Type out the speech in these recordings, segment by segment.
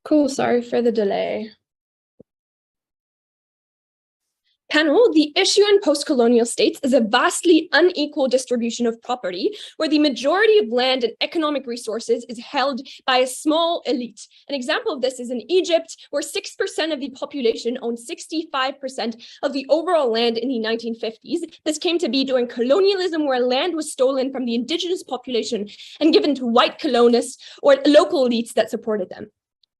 Cool, sorry for the delay. Panel, the issue in post-colonial states is a vastly unequal distribution of property, where the majority of land and economic resources is held by a small elite. An example of this is in Egypt, where 6% of the population owned 65% of the overall land in the 1950s. This came to be during colonialism, where land was stolen from the indigenous population and given to white colonists or local elites that supported them.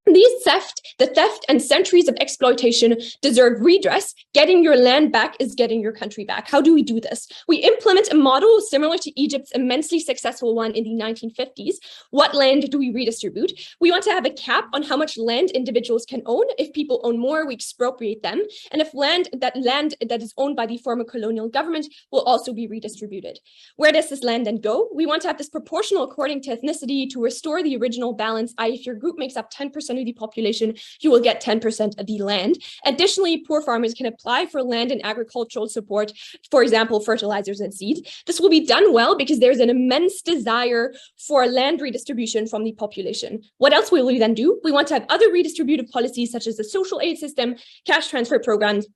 The theft and centuries of exploitation deserve redress. Getting your land back is getting your country back. How do we do this? We implement a model similar to Egypt's immensely successful one in the 1950s. What land do we redistribute? We want to have a cap on how much land individuals can own. If people own more, we expropriate them. And if land that is owned by the former colonial government will also be redistributed. Where does this land then go? We want to have this proportional according to ethnicity to restore the original balance, i.e. if your group makes up 10% of the population, you will get 10% of the land. Additionally, poor farmers can apply for land and agricultural support, for example, fertilizers and seed. This will be done well because there's an immense desire for land redistribution from the population. What else will we then do? We want to have other redistributive policies such as the social aid system, cash transfer programs,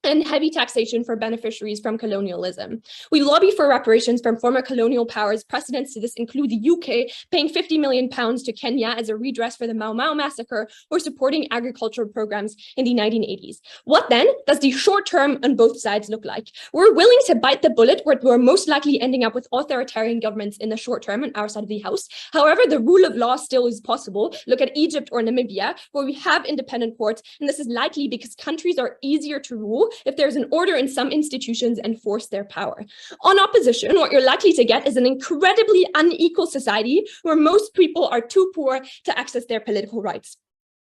and heavy taxation for beneficiaries from colonialism. We lobby for reparations from former colonial powers. Precedents to this include the UK paying £50 million to Kenya as a redress for the Mau Mau massacre or supporting agricultural programs in the 1980s. What then does the short term on both sides look like? We're willing to bite the bullet where we're most likely ending up with authoritarian governments in the short term on our side of the house. However, the rule of law still is possible. Look at Egypt or Namibia, where we have independent courts, and this is likely because countries are easier to rule if there's an order in some institutions enforce their power. On opposition, what you're likely to get is an incredibly unequal society where most people are too poor to access their political rights.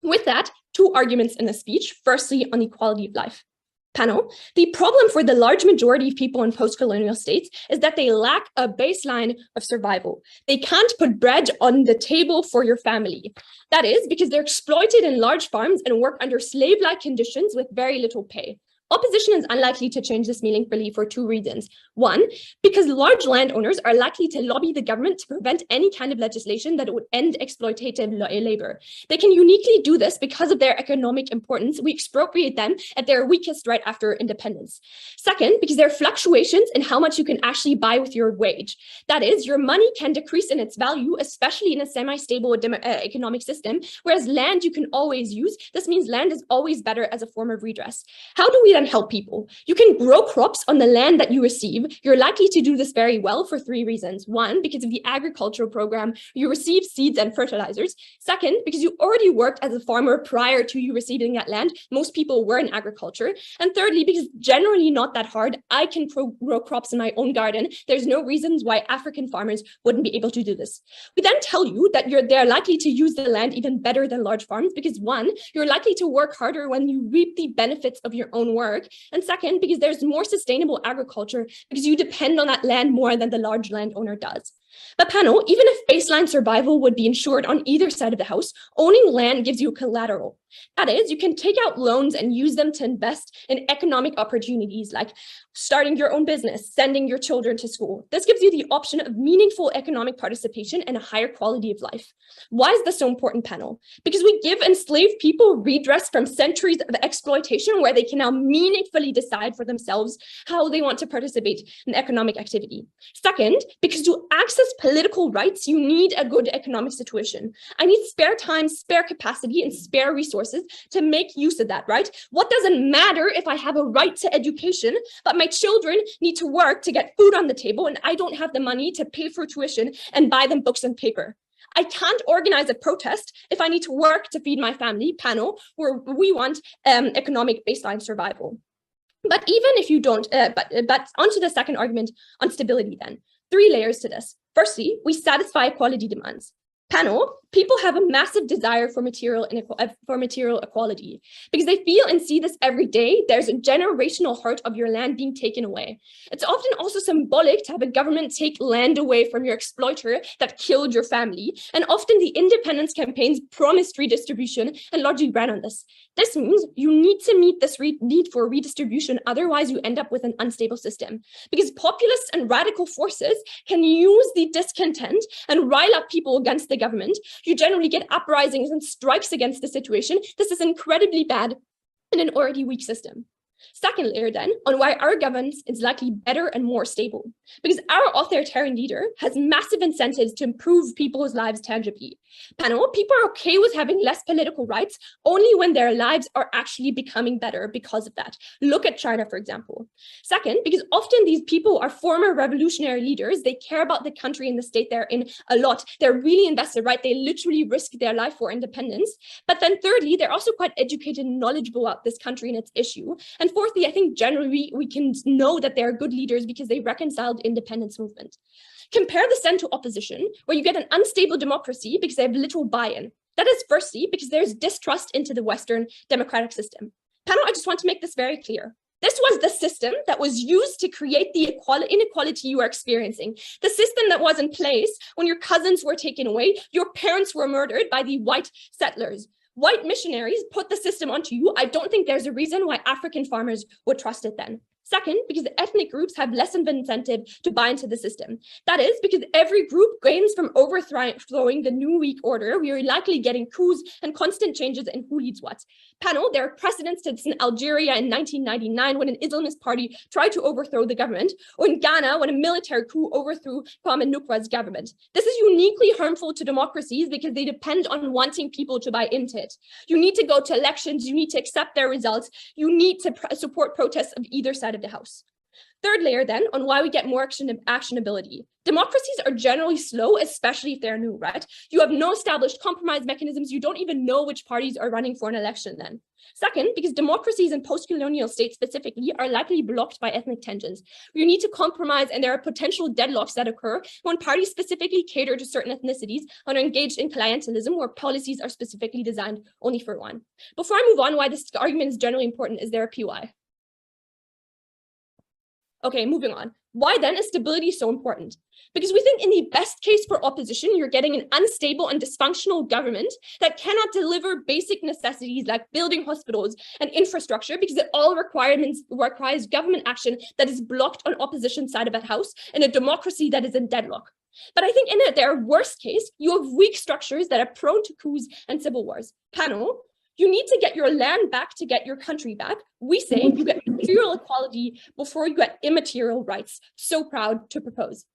With that, two arguments in the speech. Firstly, on equality of life. Panel, the problem for the large majority of people in post-colonial states is that they lack a baseline of survival. They can't put bread on the table for your family. That is because they're exploited in large farms and work under slave-like conditions with very little pay. Opposition is unlikely to change this meaningfully for two reasons. One, because large landowners are likely to lobby the government to prevent any kind of legislation that would end exploitative labor. They can uniquely do this because of their economic importance. We expropriate them at their weakest right after independence. Second, because there are fluctuations in how much you can actually buy with your wage. That is, your money can decrease in its value, especially in a semi-stable economic system, whereas land you can always use. This means land is always better as a form of redress. How do we then help people? You can grow crops on the land that you receive. You're likely to do this very well for three reasons. One, because of the agricultural program, you receive seeds and fertilizers. Second, because you already worked as a farmer prior to you receiving that land. Most people were in agriculture. And thirdly, because generally not that hard, I can grow crops in my own garden. There's no reasons why African farmers wouldn't be able to do this. We then tell you that they're likely to use the land even better than large farms because one, you're likely to work harder when you reap the benefits of your own work. And second, because there's more sustainable agriculture because you depend on that land more than the large landowner does. But panel, even if baseline survival would be ensured on either side of the house, owning land gives you collateral. That is, you can take out loans and use them to invest in economic opportunities like starting your own business, sending your children to school. This gives you the option of meaningful economic participation and a higher quality of life. Why is this so important, panel? Because we give enslaved people redress from centuries of exploitation where they can now meaningfully decide for themselves how they want to participate in economic activity. Second, because to access political rights, you need a good economic situation. I need spare time, spare capacity, and spare resources to make use of that, right? What doesn't matter if I have a right to education, but my children need to work to get food on the table and I don't have the money to pay for tuition and buy them books and paper. I can't organize a protest if I need to work to feed my family. Panel, where we want economic baseline survival. But even if you don't, but onto the second argument on stability then. Three layers to this. Firstly, we satisfy equality demands. Panel, people have a massive desire for material equality because they feel and see this every day. There's a generational hurt of your land being taken away. It's often also symbolic to have a government take land away from your exploiter that killed your family. And often the independence campaigns promised redistribution and largely ran on this. This means you need to meet this need for redistribution. Otherwise, you end up with an unstable system because populists and radical forces can use the discontent and rile up people against the government, you generally get uprisings and strikes against the situation. This is incredibly bad in an already weak system. Second layer then, on why our governance is likely better and more stable. Because our authoritarian leader has massive incentives to improve people's lives tangibly. Panel, people are okay with having less political rights only when their lives are actually becoming better because of that. Look at China, for example. Second, because often these people are former revolutionary leaders. They care about the country and the state they're in a lot. They're really invested, right? They literally risk their life for independence. But then thirdly, they're also quite educated and knowledgeable about this country and its issue. And fourthly, I think generally we can know that they're good leaders because they reconciled independence movement. Compare the center opposition, where you get an unstable democracy because they have little buy-in. That is firstly because there's distrust into the Western democratic system. Panel, I just want to make this very clear. This was the system that was used to create the inequality you are experiencing. The system that was in place when your cousins were taken away, your parents were murdered by the white settlers. White missionaries put the system onto you. I don't think there's a reason why African farmers would trust it then. Second, because the ethnic groups have less of an incentive to buy into the system. That is because every group gains from overthrowing the new weak order. We are likely getting coups and constant changes in who leads what. Panel, there are precedents to this in Algeria in 1999 when an Islamist party tried to overthrow the government, or in Ghana when a military coup overthrew Kwame Nkrumah's government. This is uniquely harmful to democracies because they depend on wanting people to buy into it. You need to go to elections, you need to accept their results, you need to support protests of either side of the house. Third layer then, on why we get more actionability. Democracies are generally slow, especially if they're new, right? You have no established compromise mechanisms. You don't even know which parties are running for an election then. Second, because democracies in post-colonial states specifically are likely blocked by ethnic tensions. You need to compromise, and there are potential deadlocks that occur when parties specifically cater to certain ethnicities and are engaged in clientelism where policies are specifically designed only for one. Before I move on, why this argument is generally important, is there a PY? Okay, moving on. Why then is stability so important? Because we think in the best case for opposition, you're getting an unstable and dysfunctional government that cannot deliver basic necessities like building hospitals and infrastructure because it all requires government action that is blocked on opposition side of that house in a democracy that is in deadlock. But I think in their worst case, you have weak structures that are prone to coups and civil wars. Panel, you need to get your land back to get your country back. We say you get material equality before you get immaterial rights. So proud to propose.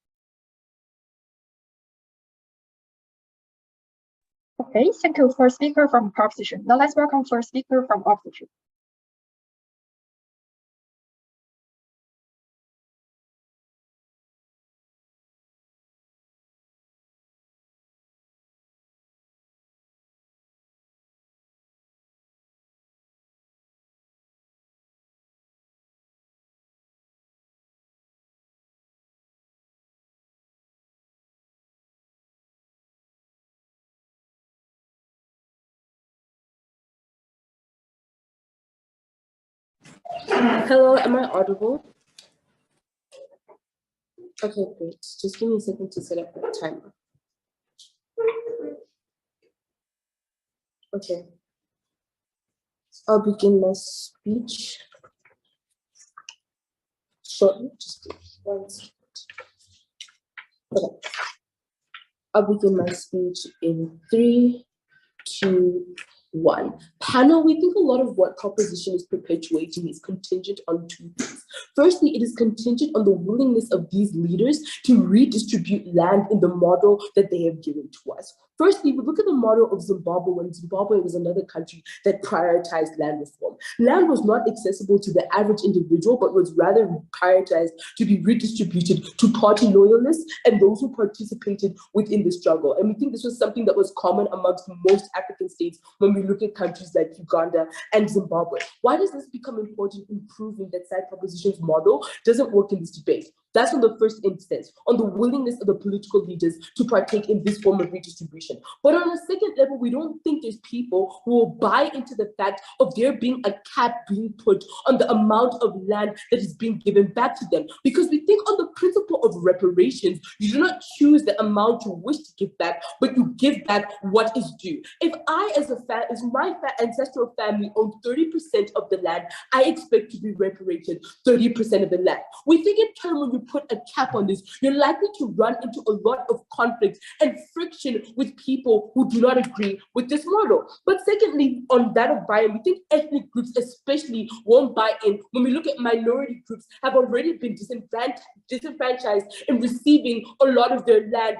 Okay, thank you for speaker from proposition. Now let's welcome first speaker from opposition. Hello, am I audible? Okay, great. Just give me a second to set up that timer. Okay. I'll begin my speech shortly. Just 1 second. Okay. I'll begin my speech in 3, 2, 1. Panel, we think a lot of what proposition is perpetuating is contingent on two things. Firstly, it is contingent on the willingness of these leaders to redistribute land in the model that they have given to us. Firstly, we look at the model of Zimbabwe when Zimbabwe was another country that prioritized land reform. Land was not accessible to the average individual, but was rather prioritized to be redistributed to party loyalists and those who participated within the struggle. And we think this was something that was common amongst most African states when we look at countries like Uganda and Zimbabwe. Why does this become important in proving that side proposition's model doesn't work in this debate? That's on the first instance, on the willingness of the political leaders to partake in this form of redistribution. But on a second level, we don't think there's people who will buy into the fact of there being a cap being put on the amount of land that is being given back to them. Because we think on the principle of reparations, you do not choose the amount you wish to give back, but you give back what is due. If I, as my ancestral family owned 30% of the land, I expect to be reparated 30% of the land. We think in turn when you put a cap on this, you're likely to run into a lot of conflict and friction with people who do not agree with this model. But secondly, on that of buy-in, we think ethnic groups especially won't buy in when we look at minority groups have already been disenfranchised in receiving a lot of their land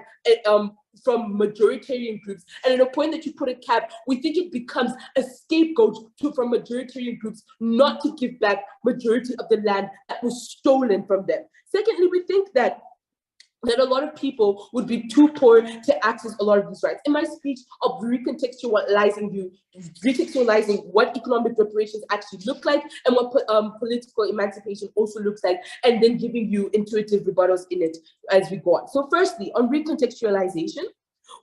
from majoritarian groups. And at a point that you put a cap, we think it becomes a scapegoat from majoritarian groups not to give back majority of the land that was stolen from them. Secondly, we think that a lot of people would be too poor to access a lot of these rights. In my speech, of recontextualizing what economic reparations actually look like and what political emancipation also looks like, and then giving you intuitive rebuttals in it as we go on. So firstly, on recontextualization,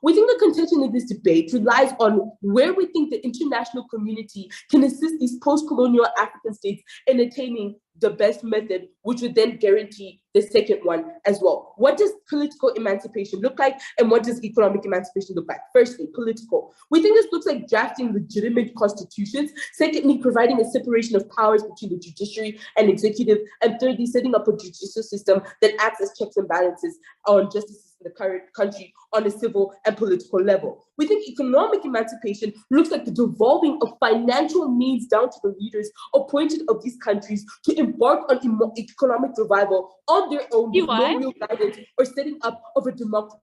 we think the contention in this debate relies on where we think the international community can assist these post-colonial African states in attaining the best method, which would then guarantee the second one as well. What does political emancipation look like, and what does economic emancipation look like? Firstly, political. We think this looks like drafting legitimate constitutions. Secondly, providing a separation of powers between the judiciary and executive. And thirdly, setting up a judicial system that acts as checks and balances on justice in the current country on a civil and political level. We think economic emancipation looks like the devolving of financial means down to the leaders appointed of these countries to embark on economic revival on their own with no real guidance or setting up of a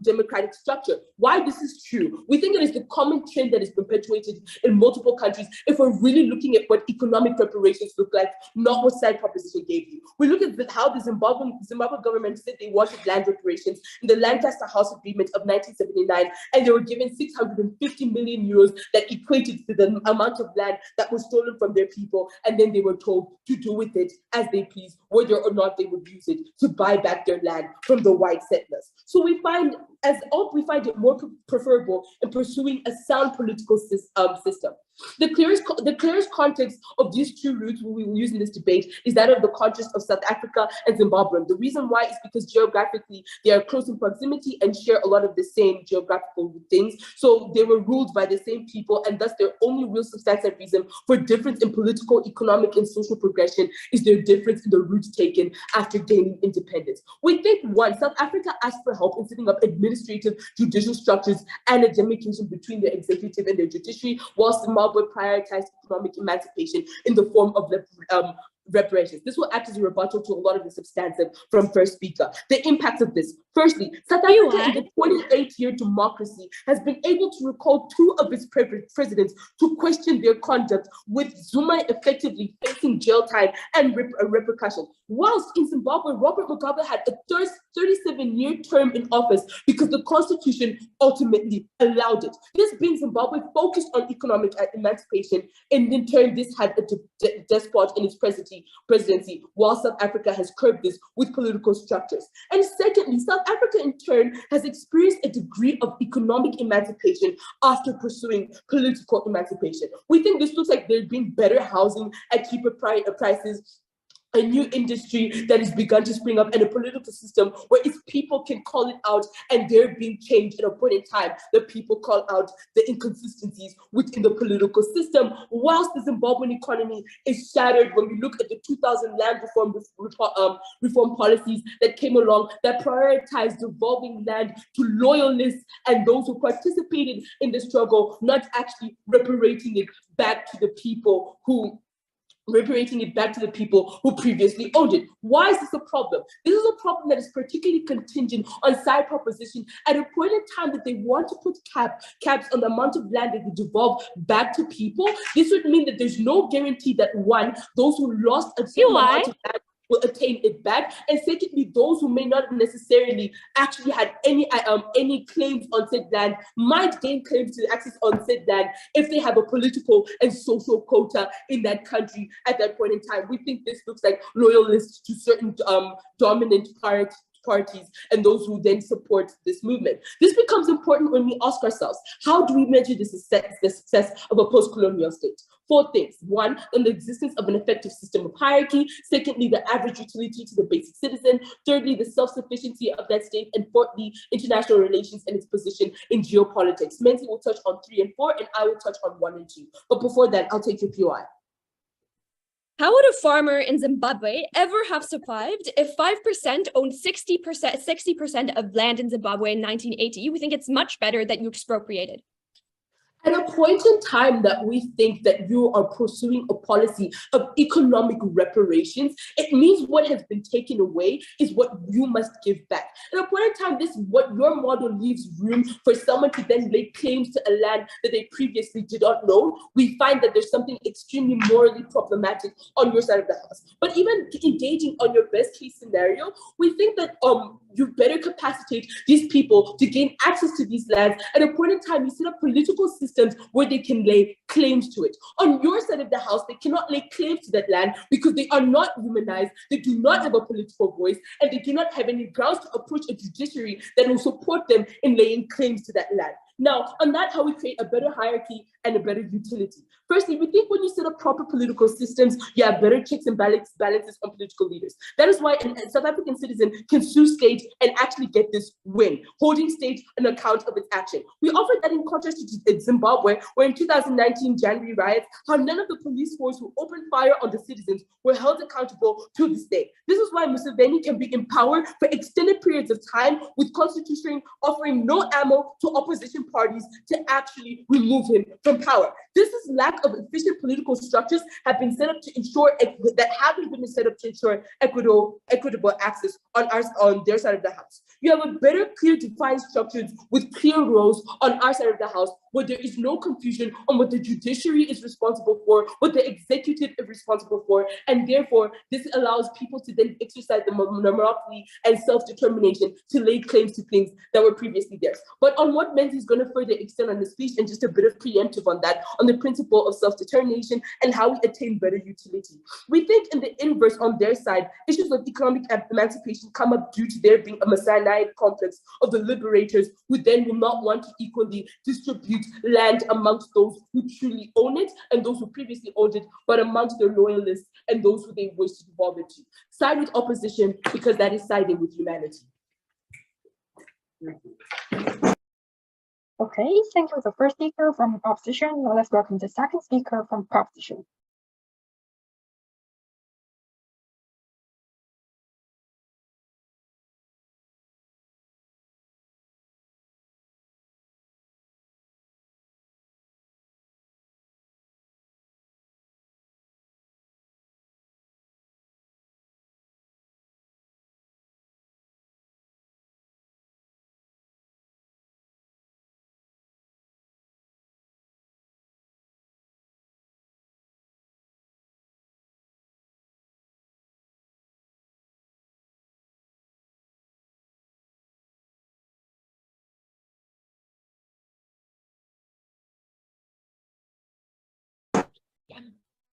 democratic structure. Why this is true? We think it is the common trend that is perpetuated in multiple countries if we're really looking at what economic reparations look like, not what side proposition gave you. We look at how the Zimbabwe government said they wanted land reparations in the Lancaster House Agreement of 1979, and they were given 650 million euros that equated to the amount of land that was stolen from their people, and then they were told to do with it as they please, whether or not they would use it to buy back their land from the white settlers. So we find it more preferable in pursuing a sound political system. The clearest context of these two routes we will use in this debate is that of the context of South Africa and Zimbabwe. The reason why is because geographically they are close in proximity and share a lot of the same geographical things. So they were ruled by the same people, and thus their only real substantive reason for difference in political, economic, and social progression is their difference in the routes taken after gaining independence. We think, one, South Africa asked for help in setting up administrative, judicial structures and a demarcation between the executive and the judiciary, whilst Zimbabwe prioritized economic emancipation in the form of reparations. This will act as a rebuttal to a lot of the substantive from first speaker. The impact of this. Firstly, South Africa in the 28-year democracy has been able to recall two of its presidents to question their conduct, with Zuma effectively facing jail time and repercussions. Whilst in Zimbabwe, Robert Mugabe had a 37-year term in office because the constitution ultimately allowed it. This being Zimbabwe focused on economic emancipation, and in turn this had a despot in its presidency, while South Africa has curbed this with political structures. And secondly, South Africa in turn has experienced a degree of economic emancipation after pursuing political emancipation. We think this looks like there's been better housing at cheaper prices, a new industry that has begun to spring up, and a political system where its people can call it out, and they're being changed at a point in time. The people call out the inconsistencies within the political system, whilst the Zimbabwean economy is shattered when we look at the 2000 land reform policies that came along that prioritized devolving land to loyalists and those who participated in the struggle, not actually reparating it back to the people who previously owned it. Why is this a problem? This is a problem that is particularly contingent on side proposition at a point in time that they want to put caps on the amount of land that they devolve back to people. This would mean that there's no guarantee that, one, those who lost a certain amount of land will attain it back, and secondly, those who may not necessarily actually had any claims on said land might gain claims to access on said land if they have a political and social quota in that country at that point in time. We think this looks like loyalists to certain dominant parties and those who then support this movement. This becomes important when we ask ourselves, how do we measure the success of a post-colonial state? 4 things. 1, on the existence of an effective system of hierarchy. Secondly, the average utility to the basic citizen. Thirdly, the self-sufficiency of that state. And fourthly, international relations and its position in geopolitics. Menzi will touch on 3 and 4, and I will touch on 1 and 2. But before that, I'll take your POI. How would a farmer in Zimbabwe ever have survived if 5% owned 60% of land in Zimbabwe in 1980? We think it's much better that you expropriated. At a point in time that we think that you are pursuing a policy of economic reparations, it means what has been taken away is what you must give back. At a point in time, this what your model leaves room for someone to then lay claims to a land that they previously did not know. We find that there's something extremely morally problematic on your side of the house. But even engaging on your best case scenario, we think that you better capacitate these people to gain access to these lands. At a point in time, you set up political systems where they can lay claims to it. On your side of the house, they cannot lay claims to that land because they are not humanized, they do not have a political voice, and they do not have any grounds to approach a judiciary that will support them in laying claims to that land. Now, on that, how we create a better hierarchy and a better utility. Firstly, we think when you set up proper political systems, you have better checks and balances on political leaders. That is why a South African citizen can sue state and actually get this win, holding state an account of its action. We offered that in contrast to Zimbabwe, where in 2019 January riots, how none of the police force who opened fire on the citizens were held accountable to this day. This is why Museveni can be empowered for extended periods of time with constitution offering no ammo to opposition parties to actually remove him from power. This is lack of efficient political structures have been set up to ensure that haven't been set up to ensure equitable access on their side of the house. You have a better, clear, defined structures with clear roles on our side of the house, where there is no confusion on what the judiciary is responsible for, what the executive is responsible for, and therefore this allows people to then exercise the monopoly and self-determination to lay claims to things that were previously theirs. But on what Menzies is going to further extend on the speech, and just a bit of preemptive on that, on the principle of self-determination and how we attain better utility. We think in the inverse on their side, issues of economic emancipation come up due to there being a messianic complex of the liberators who then will not want to equally distribute land amongst those who truly own it and those who previously owned it, but amongst their loyalists and those who they wish to devolve it to. Side with opposition because that is siding with humanity. Okay, thank you, the first speaker from opposition. Now let's welcome the second speaker from proposition.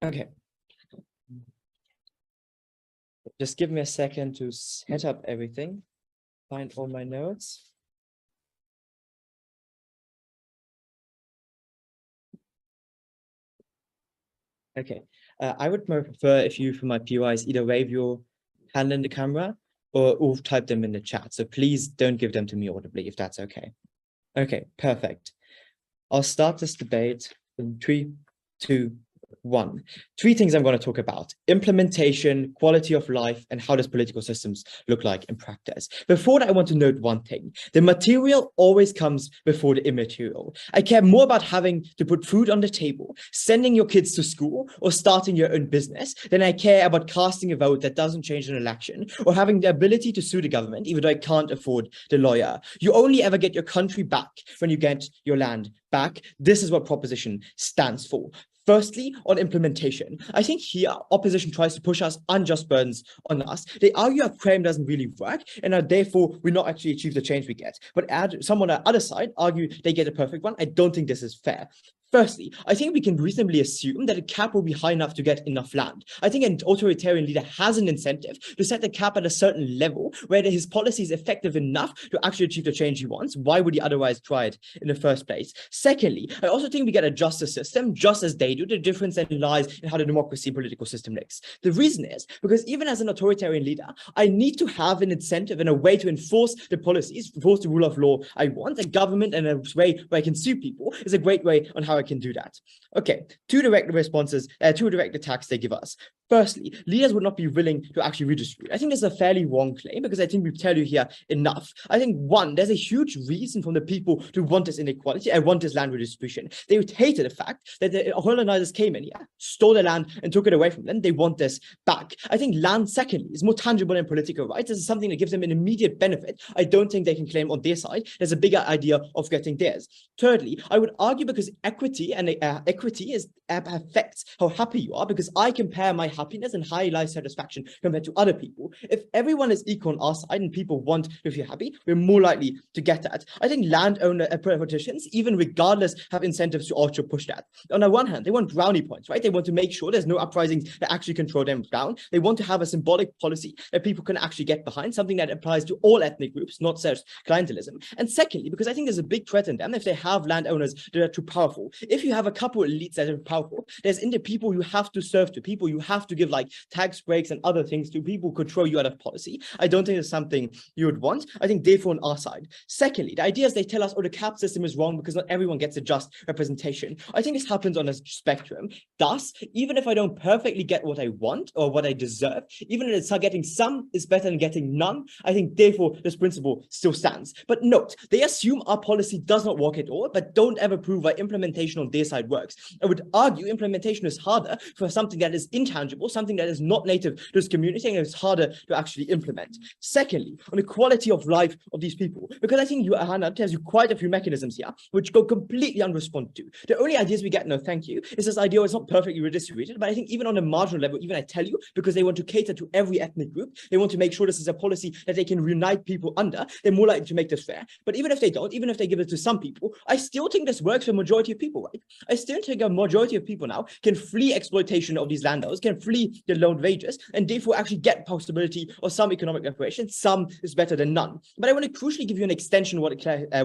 Okay. Just give me a second to set up everything, find all my notes. Okay, I would prefer if you, for my POIs, either wave your hand in the camera or type them in the chat. So please don't give them to me audibly if that's okay. Okay, perfect. I'll start this debate in 3, 2, 1. 3 things I'm going to talk about: implementation, quality of life, and how does political systems look like in practice. Before that, I want to note one thing. The material always comes before the immaterial. I care more about having to put food on the table, sending your kids to school, or starting your own business than I care about casting a vote that doesn't change an election, or having the ability to sue the government even though I can't afford the lawyer. You only ever get your country back when you get your land back. This is what proposition stands for. Firstly, on implementation, I think here opposition tries to push us unjust burdens on us. They argue our frame doesn't really work and therefore we not actually achieve the change we get. But someone on the other side argue they get a perfect one. I don't think this is fair. Firstly, I think we can reasonably assume that a cap will be high enough to get enough land. I think an authoritarian leader has an incentive to set the cap at a certain level where his policy is effective enough to actually achieve the change he wants. Why would he otherwise try it in the first place? Secondly, I also think we get a justice system just as they do. The difference then lies in how the democracy political system looks. The reason is because even as an authoritarian leader, I need to have an incentive and a way to enforce the policies, enforce the rule of law I want. A government and a way where I can sue people is a great way on how I I can do that. Okay, two direct responses, two direct attacks they give us. Firstly, leaders would not be willing to actually redistribute. I think this is a fairly wrong claim because I think we tell you here enough. I think one, there's a huge reason from the people to want this inequality and want this land redistribution. They hated the fact that the colonizers came in here, stole the land and took it away from them. They want this back. I think land, secondly, is more tangible than political rights. This is something that gives them an immediate benefit. I don't think they can claim on their side. There's a bigger idea of getting theirs. Thirdly, I would argue because equity and equity affects how happy you are, because I compare my happiness and high life satisfaction compared to other people. If everyone is equal on our side and people want to feel happy, we're more likely to get that. I think landowner politicians, even regardless, have incentives to also push that. On the one hand, they want brownie points, right? They want to make sure there's no uprisings that actually control them down. They want to have a symbolic policy that people can actually get behind, something that applies to all ethnic groups, not just clientelism. And secondly, because I think there's a big threat in them if they have landowners that are too powerful. If you have a couple of elites that are powerful, there's in the people you have to serve to, people you have to give like tax breaks and other things to, people who control you out of policy. I don't think it's something you would want. I think therefore on our side. Secondly, the idea is they tell us, oh, the cap system is wrong because not everyone gets a just representation. I think this happens on a spectrum. Thus, even if I don't perfectly get what I want or what I deserve, even if it's getting some is better than getting none, I think therefore this principle still stands. But note, they assume our policy does not work at all, but don't ever prove why implementation on their side works. I would argue implementation is harder for something that is intangible, something that is not native to this community, and it's harder to actually implement. Secondly, on the quality of life of these people, because I think Hannah tells you quite a few mechanisms here which go completely unresponded to. The only ideas we get, no thank you, is this idea it's not perfectly redistributed, but I think even on a marginal level, even I tell you, because they want to cater to every ethnic group, they want to make sure this is a policy that they can unite people under, they're more likely to make this fair. But even if they don't, even if they give it to some people, I still think this works for a majority of people, right? I still think a majority of people now can flee exploitation of these landowners, can flee the low wages, and therefore actually get possibility of some economic reparation. Some is better than none. But I want to crucially give you an extension of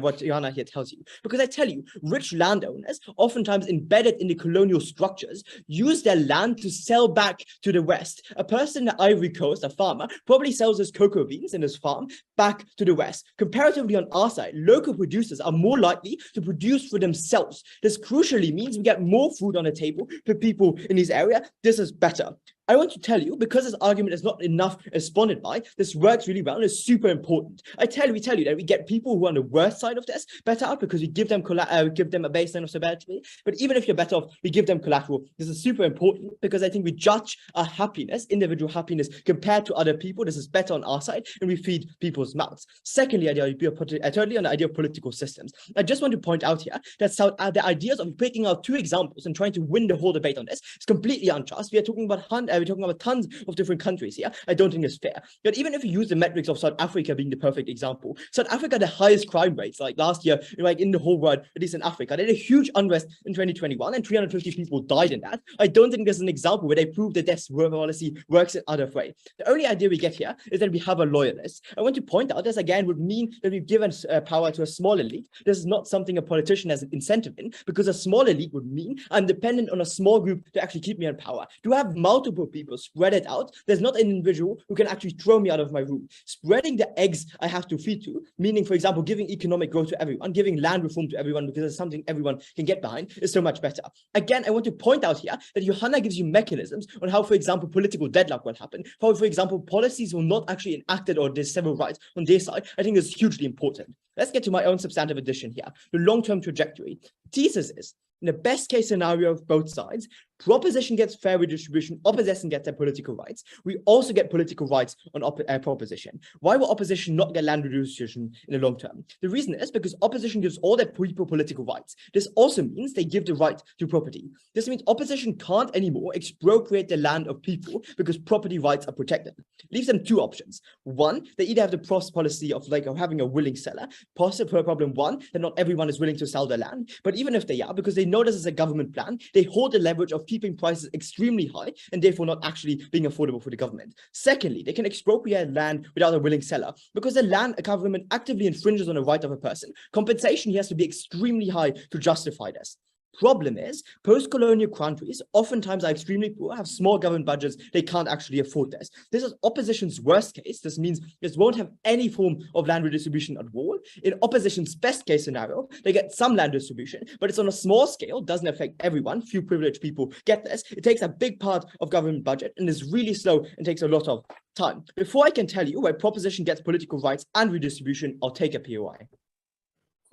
what Joanna here tells you, because I tell you, rich landowners, oftentimes embedded in the colonial structures, use their land to sell back to the West. A person in the Ivory Coast, a farmer, probably sells his cocoa beans in his farm back to the West. Comparatively on our side, local producers are more likely to produce for themselves. This crucially means we get more food on the table for people in this area. This is better. I want to tell you, because this argument is not enough responded by, this works really well and is super important. We tell you that we get people who are on the worst side of this better out because we give them a baseline of stability. But even if you're better off, we give them collateral. This is super important because I think we judge our happiness, individual happiness, compared to other people. This is better on our side, and we feed people's mouths. Secondly, thirdly, on the idea of political systems. I just want to point out here that the ideas of picking out two examples and trying to win the whole debate on this is completely unjust. We are talking about we're talking about tons of different countries here. I don't think it's fair. But even if you use the metrics of South Africa being the perfect example, South Africa had the highest crime rates, like last year, like in the whole world, at least in Africa. They had a huge unrest in 2021 and 350 people died in that. I don't think there's an example where they prove that this policy works in other way. The only idea we get here is that we have a loyalist. I want to point out this again would mean that we've given power to a small elite. This is not something a politician has an incentive in, because a small elite would mean I'm dependent on a small group to actually keep me in power. To have multiple people spread it out, there's not an individual who can actually throw me out of my room. Spreading the eggs I have to feed to, meaning, for example, giving economic growth to everyone, giving land reform to everyone, because it's something everyone can get behind, is so much better. Again, I want to point out here that Johanna gives you mechanisms on how, for example, political deadlock will happen, how, for example, policies will not actually enacted or there's several rights on their side. I think is hugely important. Let's get to my own substantive addition here. The long-term trajectory. Thesis is, in the best case scenario of both sides, proposition gets fair redistribution, opposition gets their political rights. We also get political rights on proposition. Why will opposition not get land redistribution in the long term? The reason is because opposition gives all their people political rights. This also means they give the right to property. This means opposition can't anymore expropriate the land of people because property rights are protected. Leaves them two options. One, they either have the policy of having a willing seller. Problem one, that not everyone is willing to sell their land. But even if they are, because they know this is a government plan, they hold the leverage of keeping prices extremely high and therefore not actually being affordable for the government. Secondly, they can expropriate land without a willing seller, because the land a government actively infringes on the right of a person. Compensation has to be extremely high to justify this. Problem is, post-colonial countries oftentimes are extremely poor, have small government budgets, they can't actually afford this. This is opposition's worst case. This means this won't have any form of land redistribution at all. In opposition's best case scenario, they get some land distribution, but it's on a small scale, doesn't affect everyone. Few privileged people get this. It takes a big part of government budget and is really slow and takes a lot of time. Before I can tell you where proposition gets political rights and redistribution, I'll take a POI.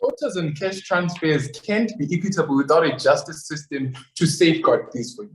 Quotas and cash transfers can't be equitable without a justice system to safeguard these for you.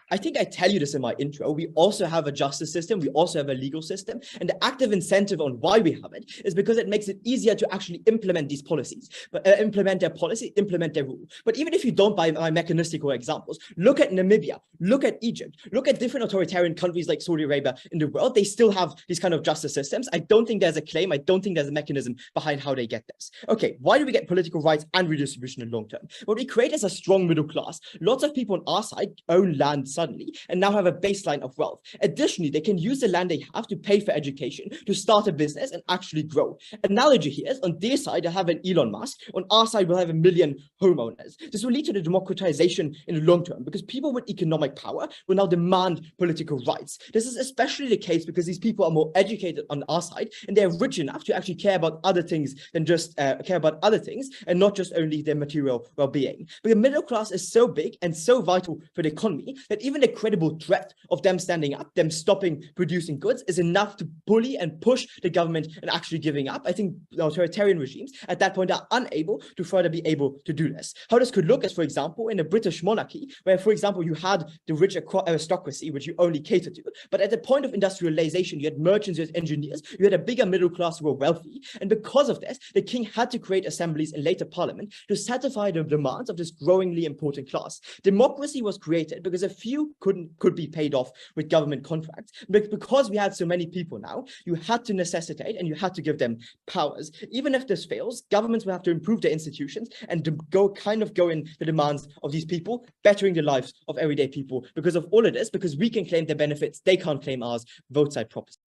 I think I tell you this in my intro. We also have a justice system. We also have a legal system. And the active incentive on why we have it is because it makes it easier to actually implement these policies, but implement their policy, implement their rule. But even if you don't buy my mechanistical examples, look at Namibia, look at Egypt, look at different authoritarian countries like Saudi Arabia in the world. They still have these kind of justice systems. I don't think there's a claim. I don't think there's a mechanism behind how they get this. Okay, why do we get political rights and redistribution in long term? What we create is a strong middle class. Lots of people on our side own land suddenly and now have a baseline of wealth. Additionally, they can use the land they have to pay for education, to start a business and actually grow. Analogy here is on their side, I have an Elon Musk. On our side, we'll have 1 million homeowners. This will lead to the democratization in the long term because people with economic power will now demand political rights. This is especially the case because these people are more educated on our side and they're rich enough to actually care about other things than just care about other things and not just only their material well-being. But the middle class is so big and so vital for the economy that even the credible threat of them standing up, them stopping producing goods is enough to bully and push the government and actually giving up. I think authoritarian regimes at that point are unable to further be able to do this. How this could look is, for example, in a British monarchy, where, for example, you had the rich aristocracy, which you only catered to. But at the point of industrialization, you had merchants, you had engineers, you had a bigger middle class who were wealthy. And because of this, the king had to create assemblies and later parliament to satisfy the demands of this growingly important class. Democracy was created because a few could be paid off with government contracts. But because we had so many people now, you had to necessitate and you had to give them powers. Even if this fails, governments will have to improve their institutions and to go in the demands of these people, bettering the lives of everyday people. Because of all of this, because we can claim their benefits, they can't claim ours. Vote side proposition.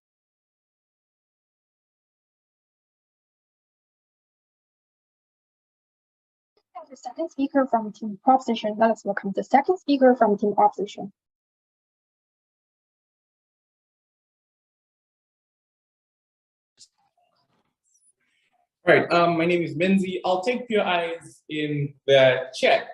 The second speaker from team proposition. Let us welcome the second speaker from team opposition. All right, my name is Menzi. I'll take your eyes in the chat.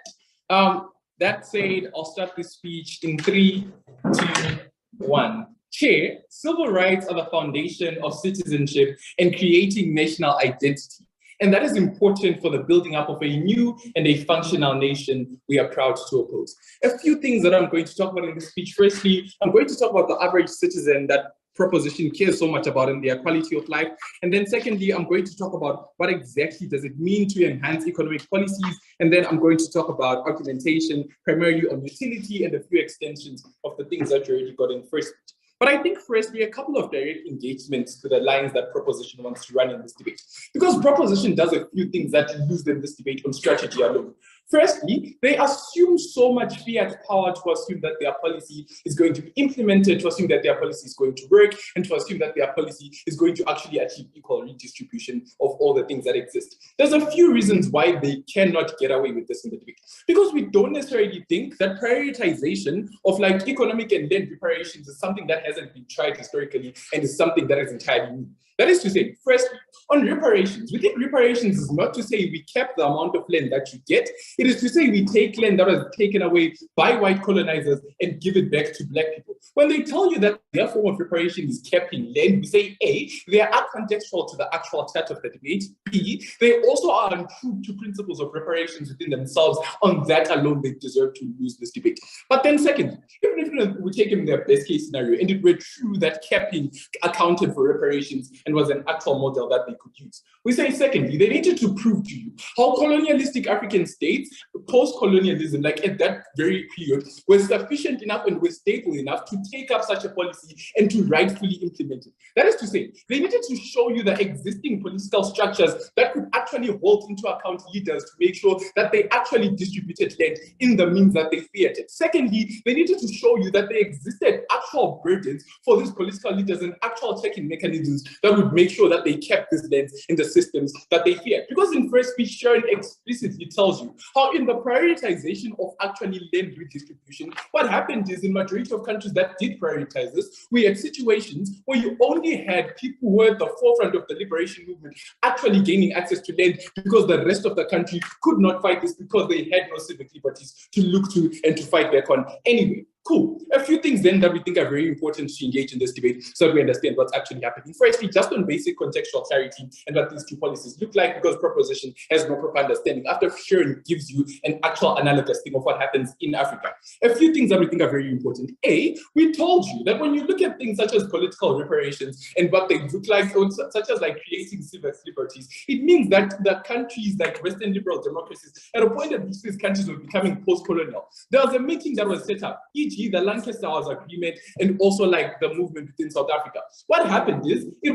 That said, I'll start this speech in 3, 2, 1. Chair, civil rights are the foundation of citizenship and creating national identity. And that is important for the building up of a new and a functional nation we are proud to oppose. A few things that I'm going to talk about in this speech. Firstly, I'm going to talk about the average citizen that proposition cares so much about in their quality of life. And then secondly, I'm going to talk about what exactly does it mean to enhance economic policies. And then I'm going to talk about argumentation, primarily on utility and a few extensions of the things that you already got in first. But I think firstly, a couple of direct engagements to the lines that proposition wants to run in this debate. Because proposition does a few things that you lose in this debate on strategy alone. Firstly, they assume so much fiat power to assume that their policy is going to be implemented, to assume that their policy is going to work, and to assume that their policy is going to actually achieve equal redistribution of all the things that exist. There's a few reasons why they cannot get away with this in the debate. Because we don't necessarily think that prioritization of like economic and land reparations is something that hasn't been tried historically and is something that is entirely new. That is to say, firstly, on reparations, we think reparations is not to say we kept the amount of land that you get. It is to say we take land that was taken away by white colonizers and give it back to black people. When they tell you that their form of reparation is keeping land, we say A, they are contextual to the actual start of the debate. B, they also are untrue to principles of reparations within themselves. On that alone, they deserve to lose this debate. But then secondly, even if we take in their best case scenario, and it were true that capping accounted for reparations and was an actual model that they could use. We say, secondly, they needed to prove to you how colonialistic African states, post-colonialism, like at that very period, were sufficient enough and were stable enough to take up such a policy and to rightfully implement it. That is to say, they needed to show you the existing political structures that could actually hold into account leaders to make sure that they actually distributed land in the means that they feared it. Secondly, they needed to show you that there existed actual burdens for these political leaders and actual checking mechanisms that that would make sure that they kept this lens in the systems that they feared. Because in First Speech, Sharon explicitly tells you how in the prioritization of actually land redistribution, what happened is in majority of countries that did prioritize this, we had situations where you only had people who were at the forefront of the liberation movement actually gaining access to land because the rest of the country could not fight this because they had no civic liberties to look to and to fight back on. Anyway, cool. A few things then that we think are very important to engage in this debate so that we understand what's actually happening. Firstly, just on basic contextual clarity and what these two policies look like, because proposition has no proper understanding. After Sharon gives you an actual analogous thing of what happens in Africa, a few things that we think are very important. A, we told you that when you look at things such as political reparations and what they look like, or such as like creating civil liberties, it means that the countries like Western liberal democracies, at a point at which these countries were becoming post-colonial, there was a meeting that was set up, e.g. the Lancaster House Agreement and also like the movement within South Africa. What happened is, you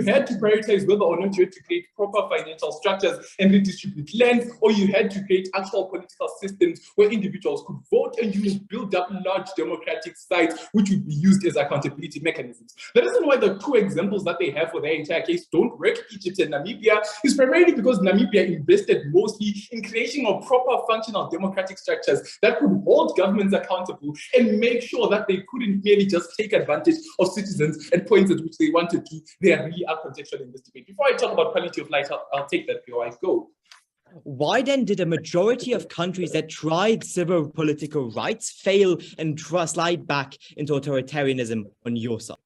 had to prioritize whether or not you had to create proper financial structures and redistribute land, or you had to create actual political systems where individuals could vote and you would build up large democratic sites which would be used as accountability mechanisms. The reason why the two examples that they have for their entire case don't work, Egypt and Namibia, is primarily because Namibia invested mostly in creation of proper functional democratic structures that could hold governments accountable and make sure that they couldn't merely just take advantage of citizens at points at which they wanted to. They are really are contextual in this debate. Before I talk about quality of life, I'll take that POI. Go. Why then did a majority of countries that tried civil political rights fail and slide back into authoritarianism on your side?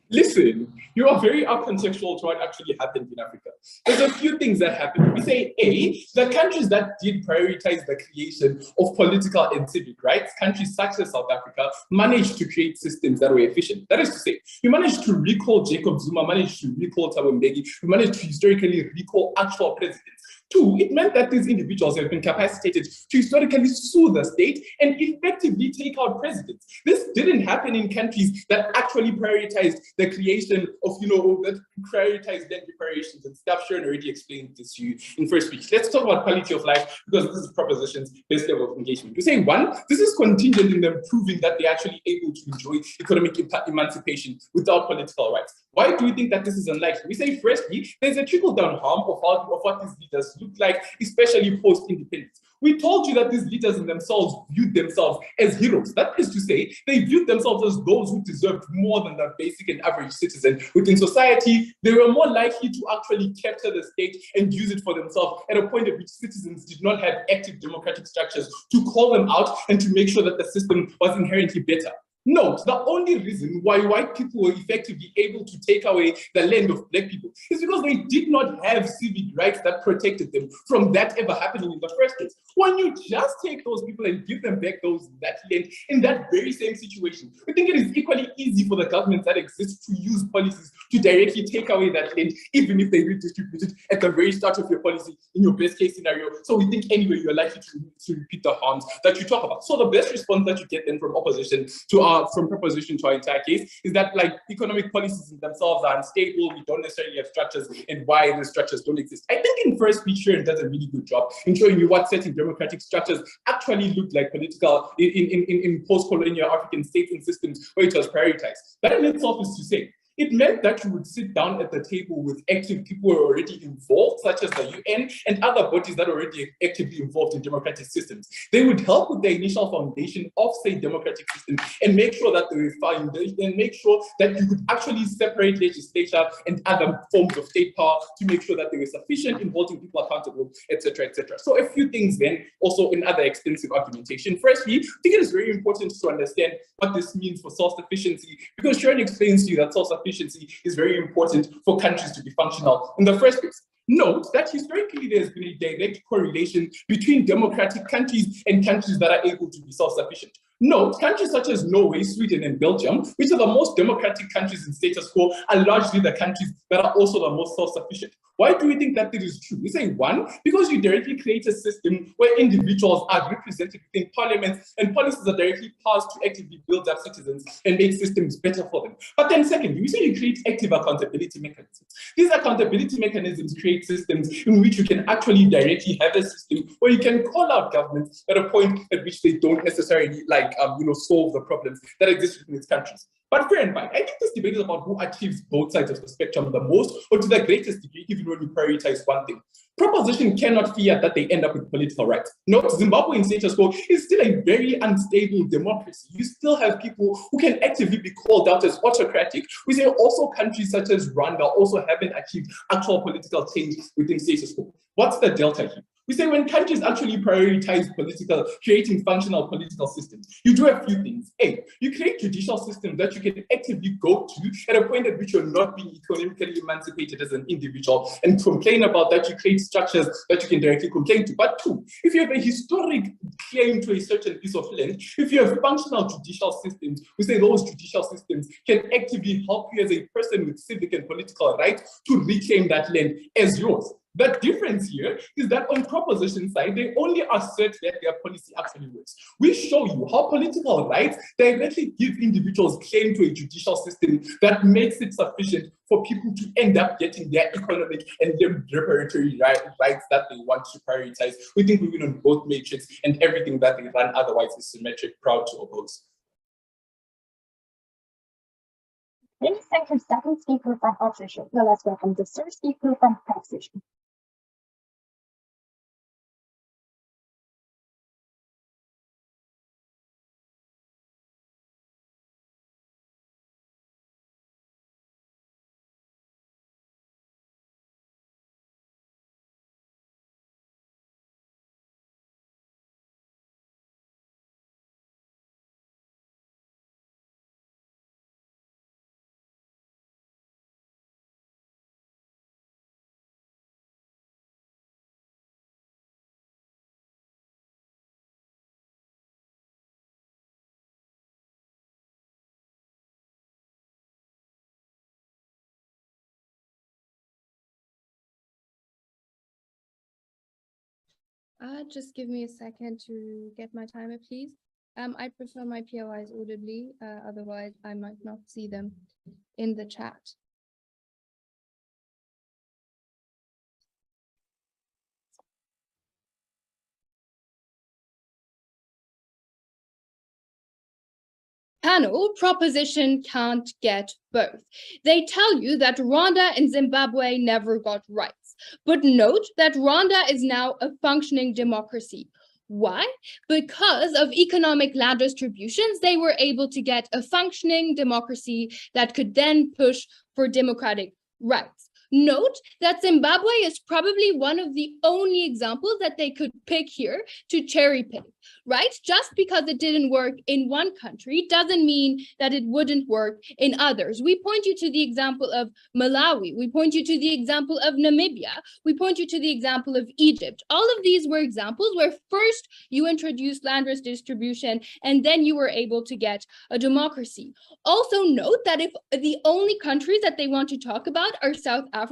Listen, you are very uncontextual to what actually happened in Africa. There's a few things that happened. We say, A, the countries that did prioritize the creation of political and civic rights, countries such as South Africa, managed to create systems that were efficient. That is to say, we managed to recall Jacob Zuma, managed to recall Thabo Mbeki, we managed to historically recall actual presidents. Two, it meant that these individuals have been capacitated to historically sue the state and effectively take out presidents. This didn't happen in countries that actually prioritized the creation of, that prioritized land reparations and stuff. Sharon already explained this to you in First Speech. Let's talk about quality of life, because this is proposition's best level of engagement. We say, one, this is contingent in them proving that they're actually able to enjoy economic emancipation without political rights. Why do we think that this is unlikely? We say, firstly, there's a trickle-down harm of what these leaders look like, especially post-independence. We told you that these leaders in themselves viewed themselves as heroes. That is to say, they viewed themselves as those who deserved more than the basic and average citizen within society. They were more likely to actually capture the state and use it for themselves at a point at which citizens did not have active democratic structures to call them out and to make sure that the system was inherently better. Note, the only reason why white people were effectively able to take away the land of black people is because they did not have civic rights that protected them from that ever happening in the first place. When you just take those people and give them back that land in that very same situation, we think it is equally easy for the governments that exist to use policies to directly take away that land, even if they redistribute it at the very start of your policy in your best case scenario. So we think anyway, you're likely to repeat the harms that you talk about. So the best response that you get then from opposition to from proposition to our entire case is that like economic policies in themselves are unstable, we don't necessarily have structures, and why the structures don't exist. I think in First Speech, Sharon does a really good job in showing you what certain democratic structures actually look like political in post-colonial African states and systems where it was prioritized. That in itself is to say, it meant that you would sit down at the table with active people who are already involved, such as the UN and other bodies that are already actively involved in democratic systems. They would help with the initial foundation of, say, democratic systems and make sure that they were found and make sure that you could actually separate legislature and other forms of state power to make sure that they were sufficient in holding people accountable, etc., etc. So a few things then, also in other extensive argumentation. Firstly, I think it is very important to understand what this means for self-sufficiency, because Sharon explains to you that self-sufficiency is very important for countries to be functional in the first place. Note that historically there's been a direct correlation between democratic countries and countries that are able to be self-sufficient. Note, countries such as Norway, Sweden, and Belgium, which are the most democratic countries in status quo, are largely the countries that are also the most self-sufficient. Why do we think that this is true? We say, one, because you directly create a system where individuals are represented within parliaments and policies are directly passed to actively build up citizens and make systems better for them. But then secondly, we say you create active accountability mechanisms. These accountability mechanisms create systems in which you can actually directly have a system where you can call out governments at a point at which they don't necessarily solve the problems that exist within its countries. But fair and fine, I think this debate is about who achieves both sides of the spectrum the most, or to the greatest degree, even when you prioritize one thing. Proposition cannot fear that they end up with political rights. Note, Zimbabwean status quo is still a very unstable democracy. You still have people who can actively be called out as autocratic. We say also countries such as Rwanda also haven't achieved actual political change within status quo. What's the delta here? We say when countries actually prioritize creating functional political systems, you do a few things. A, you create judicial systems that you can actively go to at a point at which you're not being economically emancipated as an individual and complain about that. You create structures that you can directly complain to. But two, if you have a historic claim to a certain piece of land, if you have functional judicial systems, we say those judicial systems can actively help you as a person with civic and political rights to reclaim that land as yours. The difference here is that on proposition side, they only assert that their policy actually works. We show you how political rights directly give individuals claim to a judicial system that makes it sufficient for people to end up getting their economic and liberatory rights that they want to prioritize. We think we win on both matrix, and everything that they run otherwise is symmetric, proud to oppose. Please thank the second speaker from opposition. Now let's welcome the third speaker from proposition. Just give me a second to get my timer, please. I prefer my POIs audibly, otherwise I might not see them in the chat. Panel, proposition can't get both. They tell you that Rwanda and Zimbabwe never got rights. But note that Rwanda is now a functioning democracy. Why? Because of economic land distributions, they were able to get a functioning democracy that could then push for democratic rights. Note that Zimbabwe is probably one of the only examples that they could pick here to cherry pick, right? Just because it didn't work in one country doesn't mean that it wouldn't work in others. We point you to the example of Malawi. We point you to the example of Namibia. We point you to the example of Egypt. All of these were examples where first you introduced land distribution and then you were able to get a democracy. Also note that if the only countries that they want to talk about are South Africa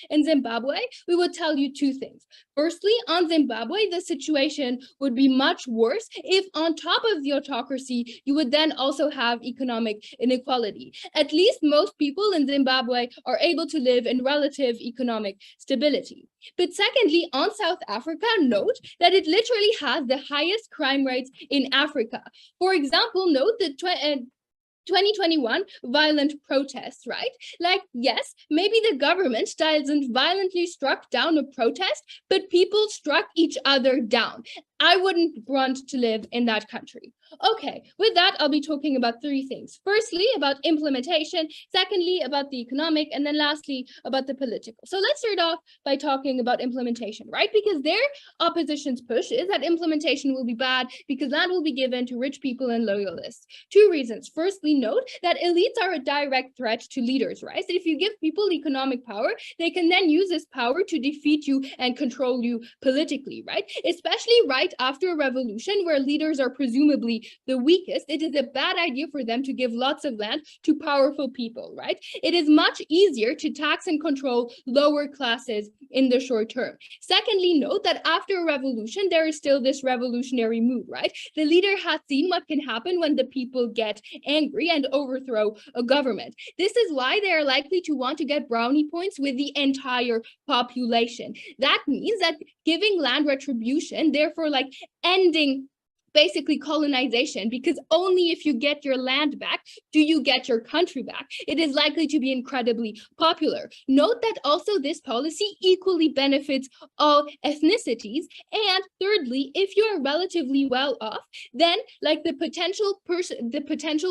and Zimbabwe, we would tell you two things. Firstly, on Zimbabwe, the situation would be much worse if on top of the autocracy, you would then also have economic inequality. At least most people in Zimbabwe are able to live in relative economic stability. But secondly, on South Africa, note that it literally has the highest crime rates in Africa. For example, note that 2021 violent protests, right? Like, yes, maybe the government doesn't violently struck down a protest, but people struck each other down. I wouldn't want to live in that country. Okay, with that, I'll be talking about three things. Firstly, about implementation. Secondly, about the economic. And then lastly, about the political. So let's start off by talking about implementation, right? Because their opposition's push is that implementation will be bad because land will be given to rich people and loyalists. Two reasons. Firstly, note that elites are a direct threat to leaders, right? So if you give people economic power, they can then use this power to defeat you and control you politically, right? Especially right after a revolution where leaders are presumably the weakest, it is a bad idea for them to give lots of land to powerful people, right? It is much easier to tax and control lower classes in the short term. Secondly, note that after a revolution, there is still this revolutionary mood, right? The leader has seen what can happen when the people get angry and overthrow a government. This is why they are likely to want to get brownie points with the entire population. That means that giving land retribution, therefore like ending basically colonization, because only if you get your land back do you get your country back. It is likely to be incredibly popular. Note that also this policy equally benefits all ethnicities. And thirdly, if you are relatively well off, then like the potential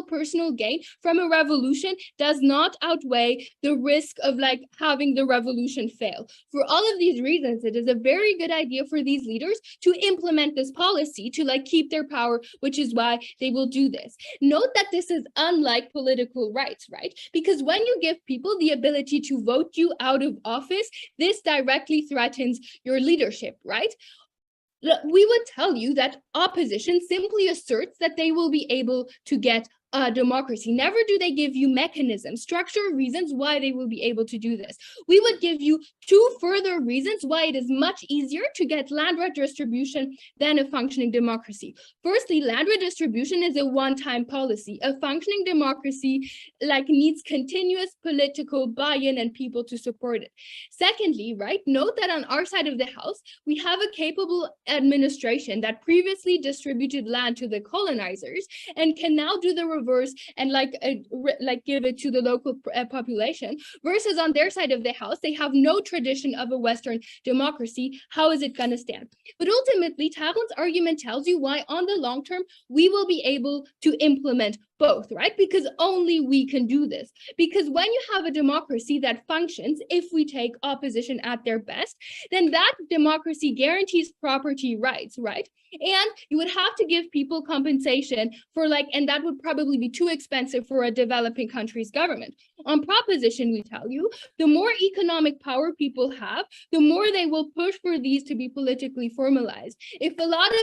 personal gain from a revolution does not outweigh the risk of like having the revolution fail. For all of these reasons, it is a very good idea for these leaders to implement this policy to like keep their power, which is why they will do this. Note that this is unlike political rights, right? Because when you give people the ability to vote you out of office, this directly threatens your leadership, right? We would tell you that opposition simply asserts that they will be able to get a democracy. Never do they give you mechanisms, structural reasons why they will be able to do this. We would give you two further reasons why it is much easier to get land redistribution than a functioning democracy. Firstly, land redistribution is a one-time policy. A functioning democracy like needs continuous political buy-in and people to support it. Secondly, right, note that on our side of the house, we have a capable administration that previously distributed land to the colonizers and can now do the reverse and like give it to the local population, versus on their side of the house, they have no tradition of a Western democracy. How is it going to stand? But ultimately, Tavlin's argument tells you why on the long term, we will be able to implement both, right? Because only we can do this. Because when you have a democracy that functions, if we take opposition at their best, then that democracy guarantees property rights, right? And you would have to give people compensation for like, and that would probably be too expensive for a developing country's government. On proposition, we tell you, the more economic power people have, the more they will push for these to be politically formalized. If a lot of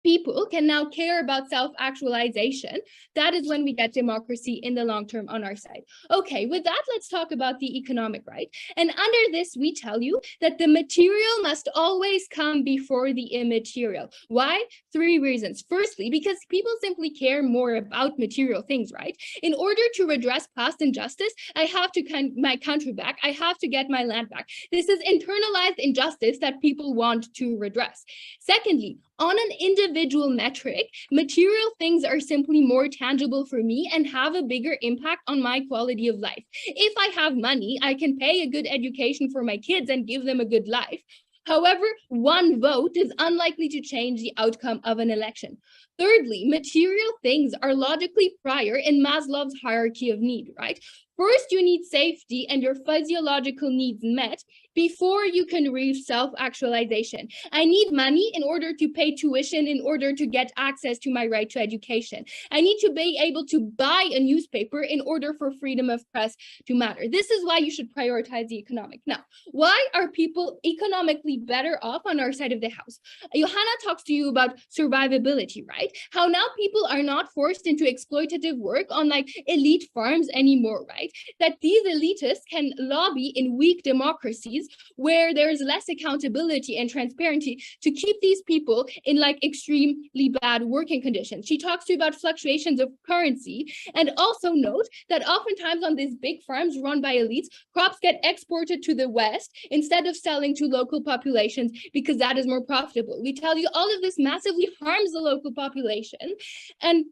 people can now care about self-actualization, that is when we get democracy in the long term on our side. Okay, with that, let's talk about the economic right. And under this, we tell you that the material must always come before the immaterial. Why? Three reasons. Firstly, because people simply care more about material things, right? In order to redress past injustice, I have to get my country back. I have to get my land back. This is internalized injustice that people want to redress. Secondly, on an individual metric, material things are simply more tangible for me and have a bigger impact on my quality of life. If I have money, I can pay a good education for my kids and give them a good life. However, one vote is unlikely to change the outcome of an election. Thirdly, material things are logically prior in Maslow's hierarchy of need, right? First, you need safety and your physiological needs met before you can reach self-actualization. I need money in order to pay tuition, in order to get access to my right to education. I need to be able to buy a newspaper in order for freedom of press to matter. This is why you should prioritize the economic. Now, why are people economically better off on our side of the house? Johanna talks to you about survivability, right? How now people are not forced into exploitative work on like elite farms anymore, right? That these elitists can lobby in weak democracies where there's less accountability and transparency to keep these people in like extremely bad working conditions. She talks to you about fluctuations of currency, and also note that oftentimes on these big farms run by elites, crops get exported to the West instead of selling to local populations because that is more profitable. We tell you all of this massively harms the local population, and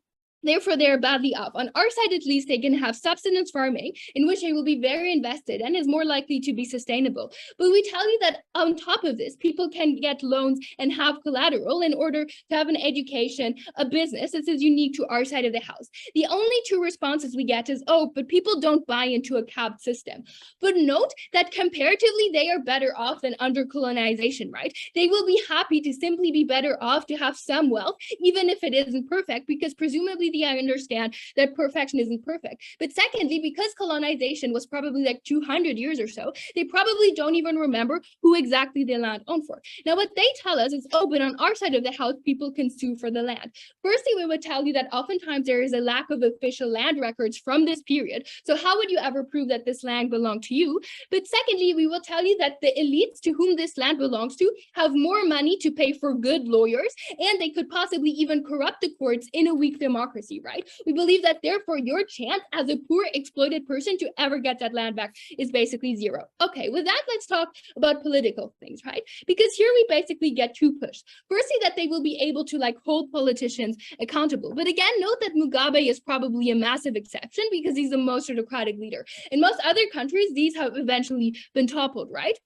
therefore, they are badly off. On our side, at least, they can have subsistence farming, in which they will be very invested and is more likely to be sustainable. But we tell you that on top of this, people can get loans and have collateral in order to have an education, a business. This is unique to our side of the house. The only two responses we get is, oh, but people don't buy into a capped system. But note that comparatively, they are better off than under colonization, right? They will be happy to simply be better off to have some wealth, even if it isn't perfect, because presumably I understand that perfection isn't perfect. But secondly, because colonization was probably like 200 years or so, they probably don't even remember who exactly the land owned for. Now, what they tell us is, oh, but on our side of the house, people can sue for the land. Firstly, we would tell you that oftentimes there is a lack of official land records from this period. So how would you ever prove that this land belonged to you? But secondly, we will tell you that the elites to whom this land belongs to have more money to pay for good lawyers, and they could possibly even corrupt the courts in a weak democracy. democracy, right? We believe that therefore your chance as a poor exploited person to ever get that land back is basically zero. Okay, with that, let's talk about political things, right? Because here we basically get two pushes. Firstly, that they will be able to like hold politicians accountable. But again, note that Mugabe is probably a massive exception because he's the most autocratic leader. In most other countries, these have eventually been toppled, right?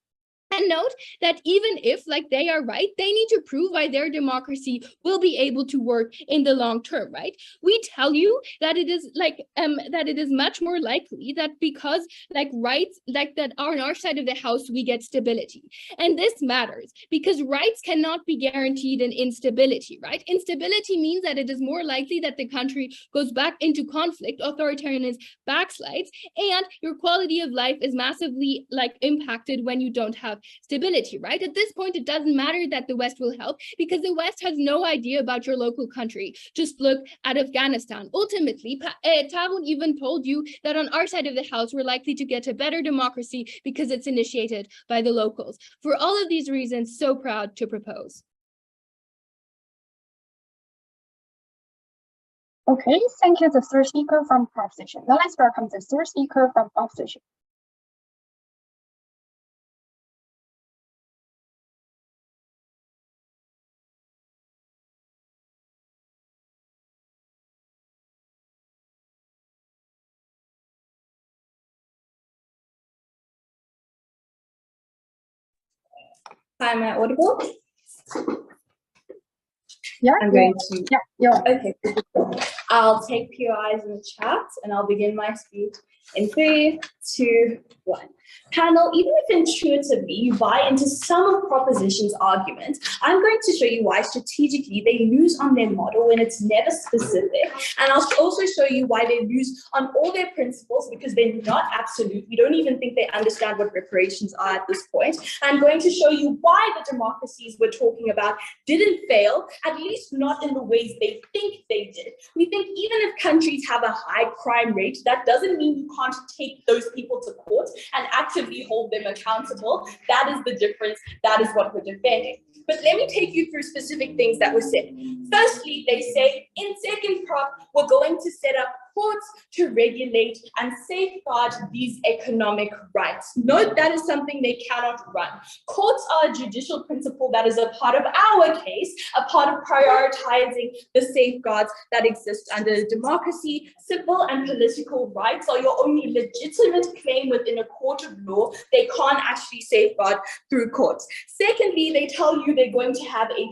And note that even if like they are right, they need to prove why their democracy will be able to work in the long term, right? We tell you that it is like that it is much more likely that because like rights like that are on our side of the house, we get stability. And this matters because rights cannot be guaranteed in instability, right? Instability means that it is more likely that the country goes back into conflict, authoritarianism backslides, and your quality of life is massively like impacted when you don't have stability, right? At this point, it doesn't matter that the West will help because the West has no idea about your local country. Just look at Afghanistan. Ultimately, Tawun even told you that on our side of the house, we're likely to get a better democracy because it's initiated by the locals. For all of these reasons, so proud to propose. Okay, thank you, the third speaker from proposition. Now let's welcome the third speaker from opposition. Hi, am I audible? Yeah, I'm going to. Yeah, you're Okay. I'll take POIs in the chat and I'll begin my speech in 3, 2, 1. Panel, even if intuitively you buy into some of proposition's arguments, I'm going to show you why strategically they lose on their model when it's never specific. And I'll also show you why they lose on all their principles because they're not absolute. We don't even think they understand what reparations are at this point. I'm going to show you why the democracies we're talking about didn't fail, at least not in the ways they think they did. We think even if countries have a high crime rate, that doesn't mean you can't take those people to court and actively hold them accountable. That is the difference. That is what we're defending. But let me take you through specific things that were said. Firstly, they say in second prop, we're going to set up courts to regulate and safeguard these economic rights. Note that is something they cannot run. Courts are a judicial principle that is a part of our case, a part of prioritizing the safeguards that exist under democracy. Civil and political rights are your only legitimate claim within a court of law. They can't actually safeguard through courts. Secondly, they tell you they're going to have a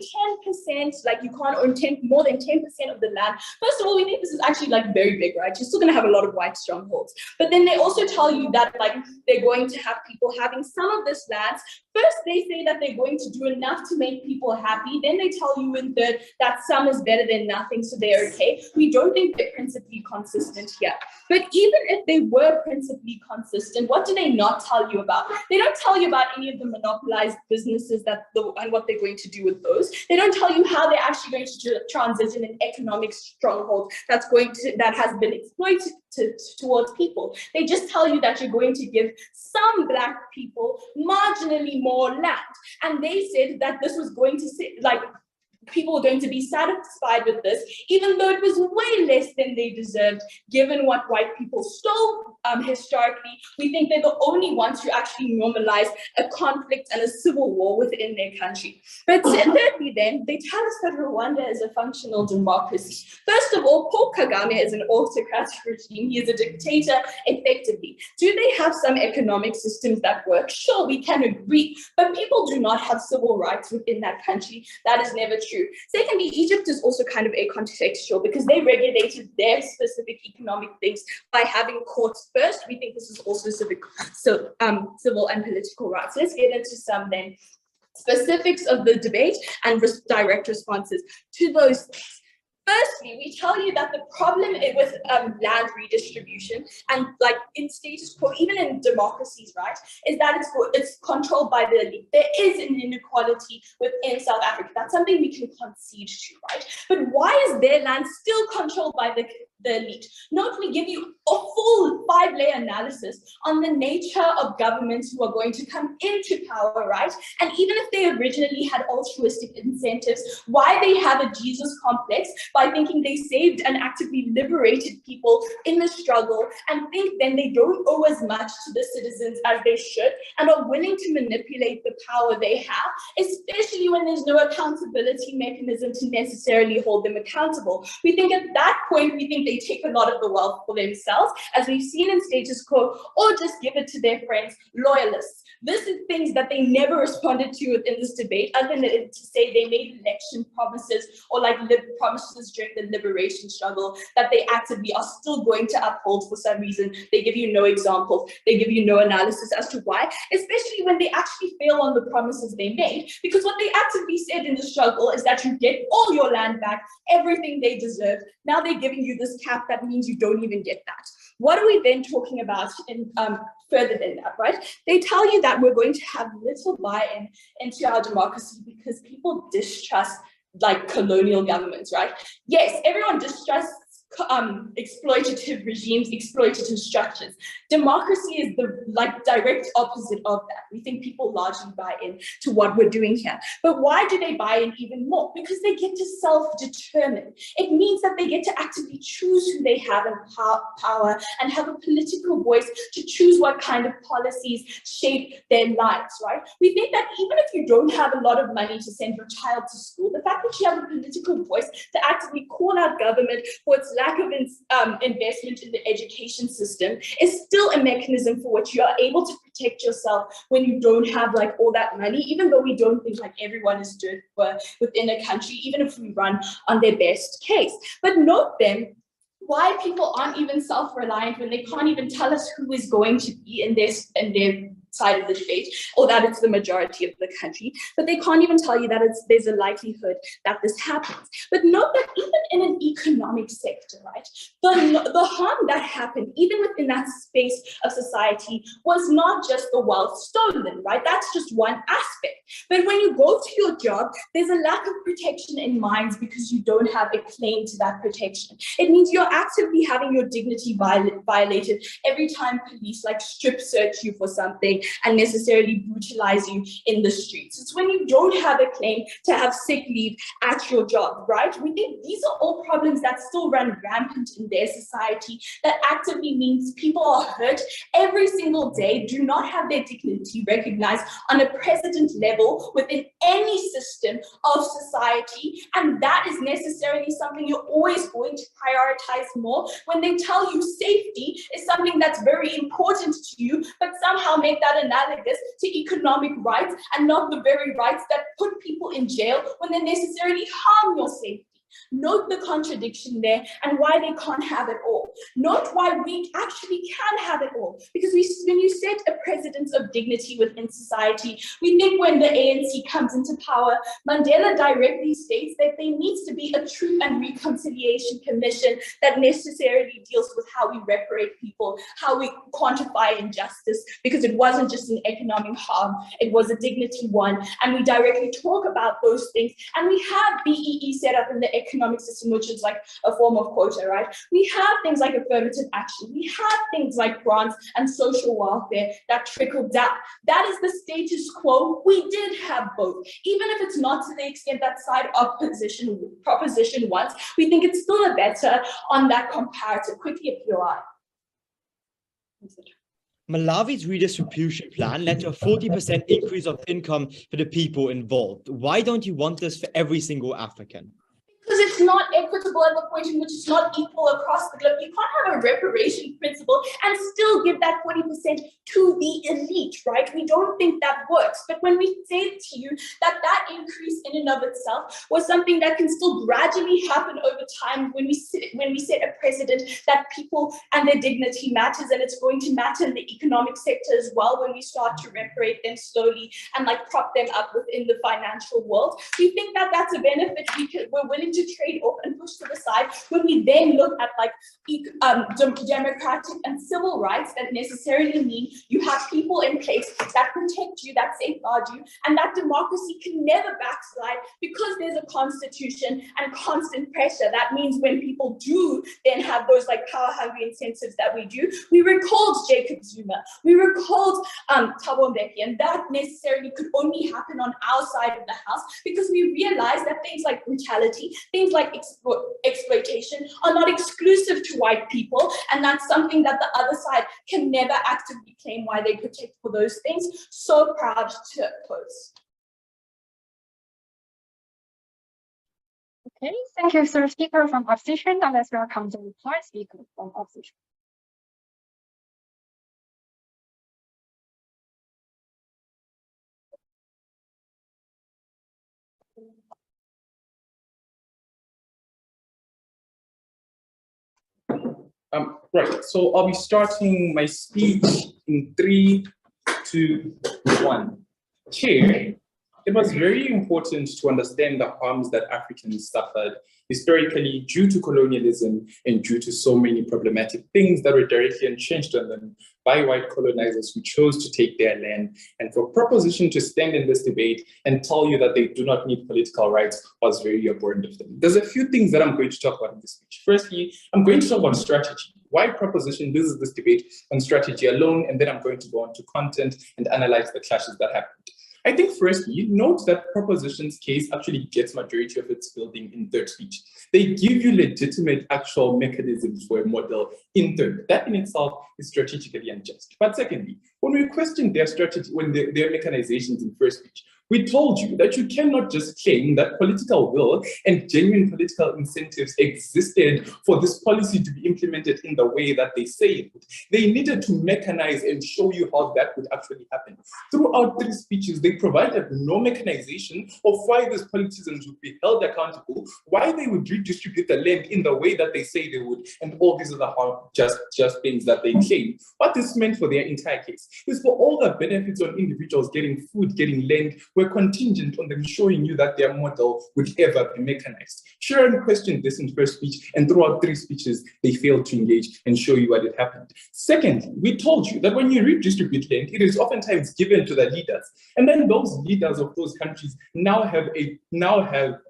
10%, like you can't own more than 10% of the land. First of all, we think this is actually like very big, right? You're still going to have a lot of white strongholds. But then they also tell you that like they're going to have people having some of this land. First, they say that they're going to do enough to make people happy. Then they tell you in third that some is better than nothing, so they're okay. We don't think they're principally consistent here. But even if they were principally consistent, what do they not tell you about? They don't tell you about any of the monopolized businesses and what they're going to do with those. They don't tell you how they're actually going to transition an economic stronghold that has been exploited towards people. They just tell you that you're going to give some Black people marginally more land. And they said that this was going to people were going to be satisfied with this, even though it was way less than they deserved, given what white people stole historically. We think they're the only ones who actually normalize a conflict and a civil war within their country. But thirdly, then, they tell us that Rwanda is a functional democracy. First of all, Paul Kagame is an autocratic regime. He is a dictator, effectively. Do they have some economic systems that work? Sure, we can agree, but people do not have civil rights within that country. That is never true. Secondly, Egypt is also kind of a contextual because they regulated their specific economic things by having courts first. We think this is also civil and political rights. Let's get into some then specifics of the debate and direct responses to those things. Firstly, we tell you that the problem with land redistribution and like in status quo, even in democracies, right, is that it's controlled by the elite. There is an inequality within South Africa. That's something we can concede to, right? But why is their land still controlled by the the elite. Note, we give you a full 5-layer analysis on the nature of governments who are going to come into power, right? And even if they originally had altruistic incentives, why they have a Jesus complex by thinking they saved and actively liberated people in the struggle, and think then they don't owe as much to the citizens as they should, and are willing to manipulate the power they have, especially when there's no accountability mechanism to necessarily hold them accountable. We think at that point, we think they take a lot of the wealth for themselves, as we've seen in status quo, or just give it to their friends, loyalists. This is things that they never responded to within this debate, other than to say they made election promises or like promises during the liberation struggle that they actively are still going to uphold for some reason. They give you no examples. They give you no analysis as to why, especially when they actually fail on the promises they made, because what they actively said in the struggle is that you get all your land back, everything they deserve. Now they're giving you this cap that means you don't even get that. What are we then talking about in further than that, right? They tell you that we're going to have little buy-in into our democracy because people distrust like colonial governments, right? Yes, everyone distrusts exploitative regimes, exploitative structures. Democracy is the like direct opposite of that. We think people largely buy in to what we're doing here. But why do they buy in even more? Because they get to self-determine. It means that they get to actively choose who they have in power and have a political voice to choose what kind of policies shape their lives, right? We think that even if you don't have a lot of money to send your child to school, the fact that you have a political voice to actively call out government for its lack of investment in the education system is still a mechanism for which you are able to protect yourself when you don't have like all that money, even though we don't think like everyone is doing within a country, even if we run on their best case. But note then why people aren't even self-reliant when they can't even tell us who is going to be in their side of the debate, or that it's the majority of the country, but they can't even tell you that there's a likelihood that this happens. But note that even in an economic sector, right, the harm that happened, even within that space of society, was not just the wealth stolen, right? That's just one aspect. But when you go to your job, there's a lack of protection in mines because you don't have a claim to that protection. It means you're actively having your dignity violated every time police like strip search you for something and necessarily brutalize you in the streets. It's when you don't have a claim to have sick leave at your job, right? We think these are all problems that still run rampant in their society, that actively means people are hurt every single day, do not have their dignity recognized on a president level within any system of society, and that is necessarily something you're always going to prioritize more when they tell you safety is something that's very important to you, but somehow make that analogous to economic rights and not the very rights that put people in jail when they necessarily harm your safety. Note the contradiction there and why they can't have it all. Note why we actually can have it all. Because when you set a precedence of dignity within society, we think when the ANC comes into power, Mandela directly states that there needs to be a Truth and Reconciliation Commission that necessarily deals with how we reparate people, how we quantify injustice, because it wasn't just an economic harm, it was a dignity one. And we directly talk about those things. And we have BEE set up in the economic system, which is like a form of quota, right? We have things like affirmative action. We have things like grants and social welfare that trickle down. That is the status quo. We did have both. Even if it's not to the extent that side proposition wants, we think it's still a better on that comparative. Quickly a POI. Malawi's redistribution plan led to a 40% increase of income for the people involved. Why don't you want this for every single African? Because it's not equitable at the point in which it's not equal across the globe. You can't have a reparation principle and still give that 40% to the elite, right? We don't think that works. But when we say to you that that increase in and of itself was something that can still gradually happen over time when we set a precedent that people and their dignity matters, and it's going to matter in the economic sector as well when we start to reparate them slowly and like prop them up within the financial world, we think that that's a benefit we're willing to trade trade off and pushed to the side when we then look at like democratic and civil rights that necessarily mean you have people in place that protect you, that safeguard you, and that democracy can never backslide because there's a constitution and constant pressure. That means when people do then have those like power-hungry incentives that we do, we recalled Jacob Zuma, we recalled Thabo Mbeki, and that necessarily could only happen on our side of the house because we realize that things like brutality, things like exploitation are not exclusive to white people, and that's something that the other side can never actively claim why they protect for those things. So proud to oppose. Okay, thank you, third speaker from opposition. Now let's welcome the reply speaker from opposition. Right, so I'll be starting my speech in 3, 2, 1. Chair, it was very important to understand the harms that Africans suffered historically due to colonialism and due to so many problematic things that were directly entrenched on them by white colonizers who chose to take their land. And for proposition to stand in this debate and tell you that they do not need political rights was very abhorrent of them. There's a few things that I'm going to talk about in this speech. Firstly, I'm going to talk about strategy. Why proposition loses this debate on strategy alone, and then I'm going to go on to content and analyze the clashes that happened. I think firstly, note that proposition's case actually gets majority of its building in third speech. They give you legitimate actual mechanisms for a model in third. That in itself is strategically unjust. But secondly, when we question their strategy, when their mechanizations in first speech, we told you that you cannot just claim that political will and genuine political incentives existed for this policy to be implemented in the way that they say it would. They needed to mechanize and show you how that would actually happen. Throughout 3 speeches, they provided no mechanization of why these politicians would be held accountable, why they would redistribute the land in the way that they say they would, and all these other just things that they claim. What this meant for their entire case is for all the benefits on individuals getting food, getting land, were contingent on them showing you that their model would ever be mechanized. Sharon questioned this in first speech, and throughout 3 speeches, they failed to engage and show you what had happened. Secondly, we told you that when you redistribute land, it is oftentimes given to the leaders, and then those leaders of those countries now have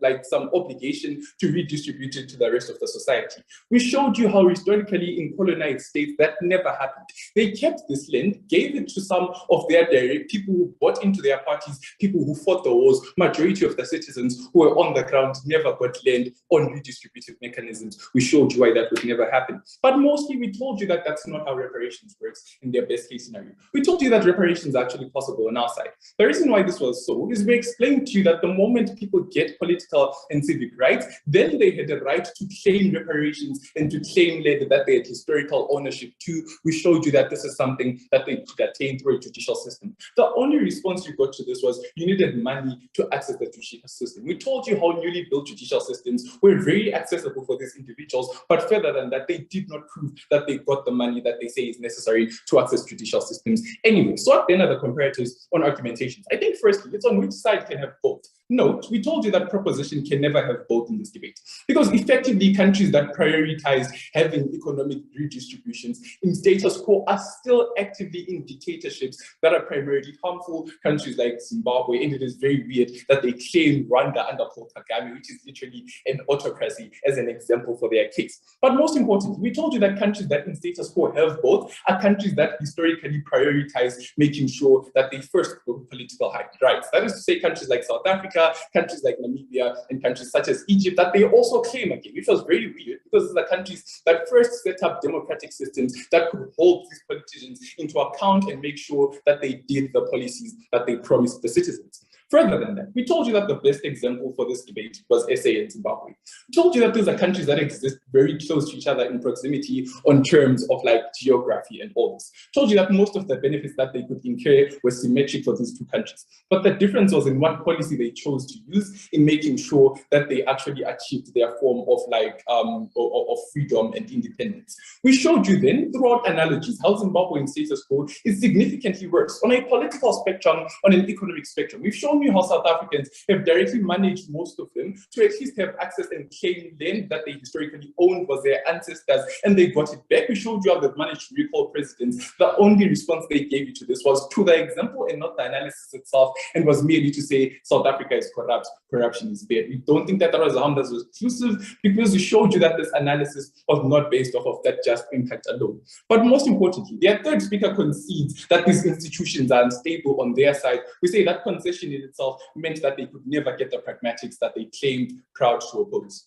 like some obligation to redistribute it to the rest of the society. We showed you how historically in colonized states that never happened. They kept this land, gave it to some of their direct people who bought into their parties, people who fought the wars. Majority of the citizens who were on the ground never got land on redistributive mechanisms. We showed you why that would never happen. But mostly we told you that that's not how reparations works in their best case scenario. We told you that reparations are actually possible on our side. The reason why this was so is we explained to you that the moment people get political and civic rights, then they had the right to claim reparations and to claim land that they had historical ownership to. We showed you that this is something that they could attain through a judicial system. The only response you got to this was you needed money to access the judicial system. We told you how newly built judicial systems were very accessible for these individuals, but further than that, they did not prove that they got the money that they say is necessary to access judicial systems. Anyway, so what then are the comparatives on argumentations? I think firstly, it's on which side can have both. Note, we told you that proposition can never have both in this debate, because effectively countries that prioritize having economic redistributions in status quo are still actively in dictatorships that are primarily harmful. Countries like Zimbabwe, and it is very weird that they claim Rwanda under Paul Kagame, which is literally an autocracy, as an example for their case. But most importantly, we told you that countries that in status quo have both are countries that historically prioritize making sure that they first go political rights. That is to say, countries like South Africa, countries like Namibia, and countries such as Egypt that they also claim again, which was very weird because these are countries that first set up democratic systems that could hold these politicians into account and make sure that they did the policies that they promised the citizens. Further than that, we told you that the best example for this debate was SA and Zimbabwe. We told you that these are countries that exist very close to each other in proximity on terms of like geography and all this. We told you that most of the benefits that they could incur were symmetric for these 2 countries. But the difference was in what policy they chose to use in making sure that they actually achieved their form of like of freedom and independence. We showed you then throughout analogies how Zimbabwean status quo is significantly worse on a political spectrum, on an economic spectrum. We've shown show me how South Africans have directly managed most of them to at least have access and claim land that they historically owned was their ancestors, and they got it back. We showed you how they've managed to recall presidents. The only response they gave you to this was to the example and not the analysis itself, and was merely to say South Africa is corrupt, corruption is bad. We don't think that was harmed as exclusive, because we showed you that this analysis was not based off of that just impact alone. But most importantly, their third speaker concedes that these institutions are unstable on their side. We say that concession in itself meant that they could never get the pragmatics that they claimed proud to oppose.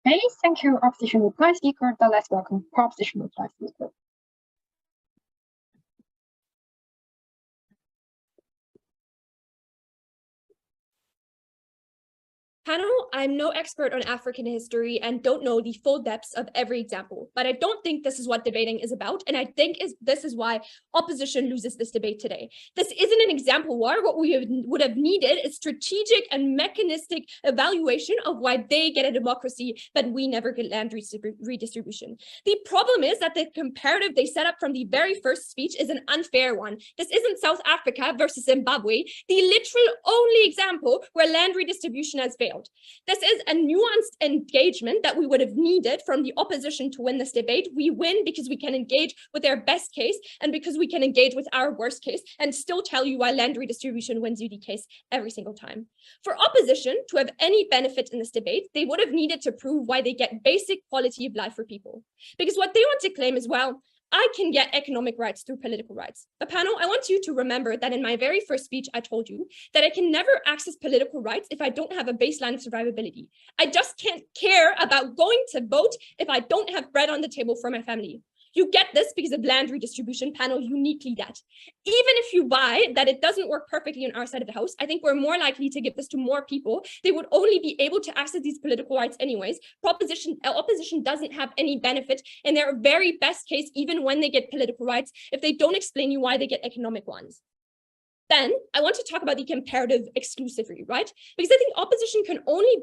Okay, thank you, opposition reply speaker. Now let's welcome proposition reply speaker. Panel, I'm no expert on African history and don't know the full depths of every example, but I don't think this is what debating is about, and I think this is why opposition loses this debate today. This isn't an example war. What we would have needed is strategic and mechanistic evaluation of why they get a democracy, but we never get land redistribution. The problem is that the comparative they set up from the very first speech is an unfair one. This isn't South Africa versus Zimbabwe, the literal only example where land redistribution has failed. This is a nuanced engagement that we would have needed from the opposition to win this debate. We win because we can engage with their best case and because we can engage with our worst case and still tell you why land redistribution wins you the case every single time. For opposition to have any benefit in this debate, they would have needed to prove why they get basic quality of life for people. Because what they want to claim is, well, I can get economic rights through political rights. But panel, I want you to remember that in my very first speech, I told you that I can never access political rights if I don't have a baseline of survivability. I just can't care about going to vote if I don't have bread on the table for my family. You get this because of land redistribution, panel, uniquely that. Even if you buy that it doesn't work perfectly on our side of the house, I think we're more likely to give this to more people. They would only be able to access these political rights anyways. Opposition doesn't have any benefit in their very best case, even when they get political rights, if they don't explain you why they get economic ones. Then I want to talk about the comparative exclusivity, right? Because I think opposition can only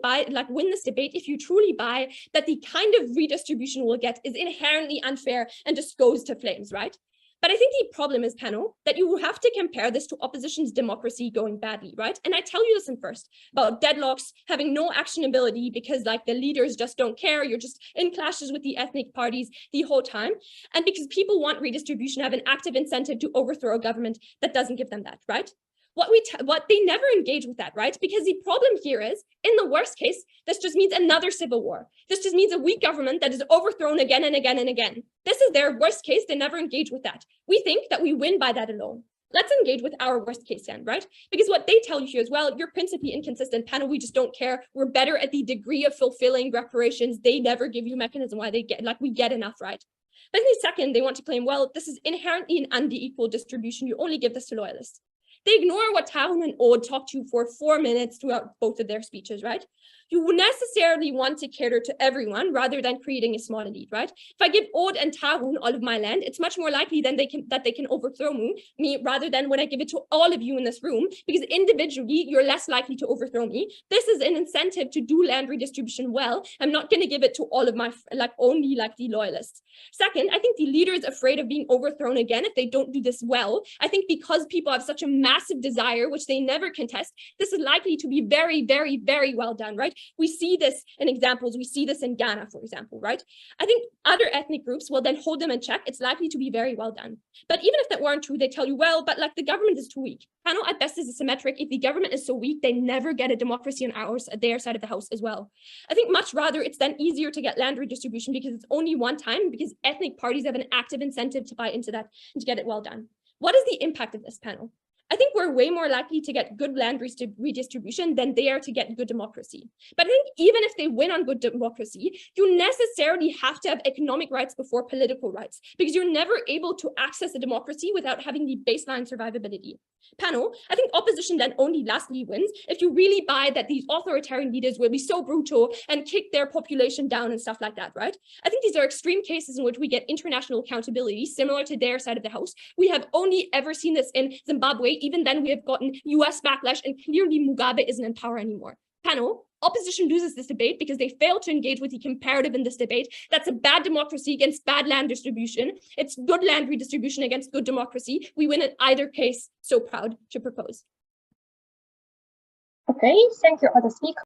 win this debate if you truly buy that the kind of redistribution we'll get is inherently unfair and just goes to flames, right? But I think the problem is, panel, that you have to compare this to opposition's democracy going badly, right? And I tell you this in first about deadlocks, having no actionability because like the leaders just don't care. You're just in clashes with the ethnic parties the whole time. And because people want redistribution, have an active incentive to overthrow a government that doesn't give them that, right? What they never engage with that, right? Because the problem here is, in the worst case, this just means another civil war. This just means a weak government that is overthrown again and again and again. This is their worst case. They never engage with that. We think that we win by that alone. Let's engage with our worst case then, right? Because what they tell you here as well, you're principally inconsistent, panel, we just don't care. We're better at the degree of fulfilling reparations. They never give you a mechanism why they get, we get enough, right? But in the second, they want to claim, well, this is inherently an unequal distribution. You only give this to loyalists. They ignore what Tahun and Ode talked to for 4 minutes throughout both of their speeches, right? You necessarily want to cater to everyone rather than creating a small elite, right? If I give Ode and Tahun all of my land, it's much more likely that they can overthrow me rather than when I give it to all of you in this room, because individually, you're less likely to overthrow me. This is an incentive to do land redistribution well. I'm not going to give it to all of my, only the loyalists. Second, I think the leader is afraid of being overthrown again if they don't do this well. I think because people have such a massive desire, which they never contest, this is likely to be very, very, very well done, right? We see this in examples. We see this in Ghana, for example, right? I think other ethnic groups will then hold them in check. It's likely to be very well done. But even if that weren't true, they tell you, well, but the government is too weak. Panel at best is asymmetric. If the government is so weak, they never get a democracy on their side of the house as well. I think much rather it's then easier to get land redistribution because it's only one time, because ethnic parties have an active incentive to buy into that and to get it well done. What is the impact of this, panel? I think we're way more likely to get good land redistribution than they are to get good democracy. But I think even if they win on good democracy, you necessarily have to have economic rights before political rights, because you're never able to access a democracy without having the baseline survivability. Panel, I think opposition then only lastly wins if you really buy that these authoritarian leaders will be so brutal and kick their population down and stuff like that, right? I think these are extreme cases in which we get international accountability similar to their side of the house. We have only ever seen this in Zimbabwe. Even then we have gotten US backlash, and clearly Mugabe isn't in power anymore. Panel, opposition loses this debate because they fail to engage with the comparative in this debate. That's a bad democracy against bad land distribution. It's good land redistribution against good democracy. We win in either case. So proud to propose. Okay, thank you, other speakers.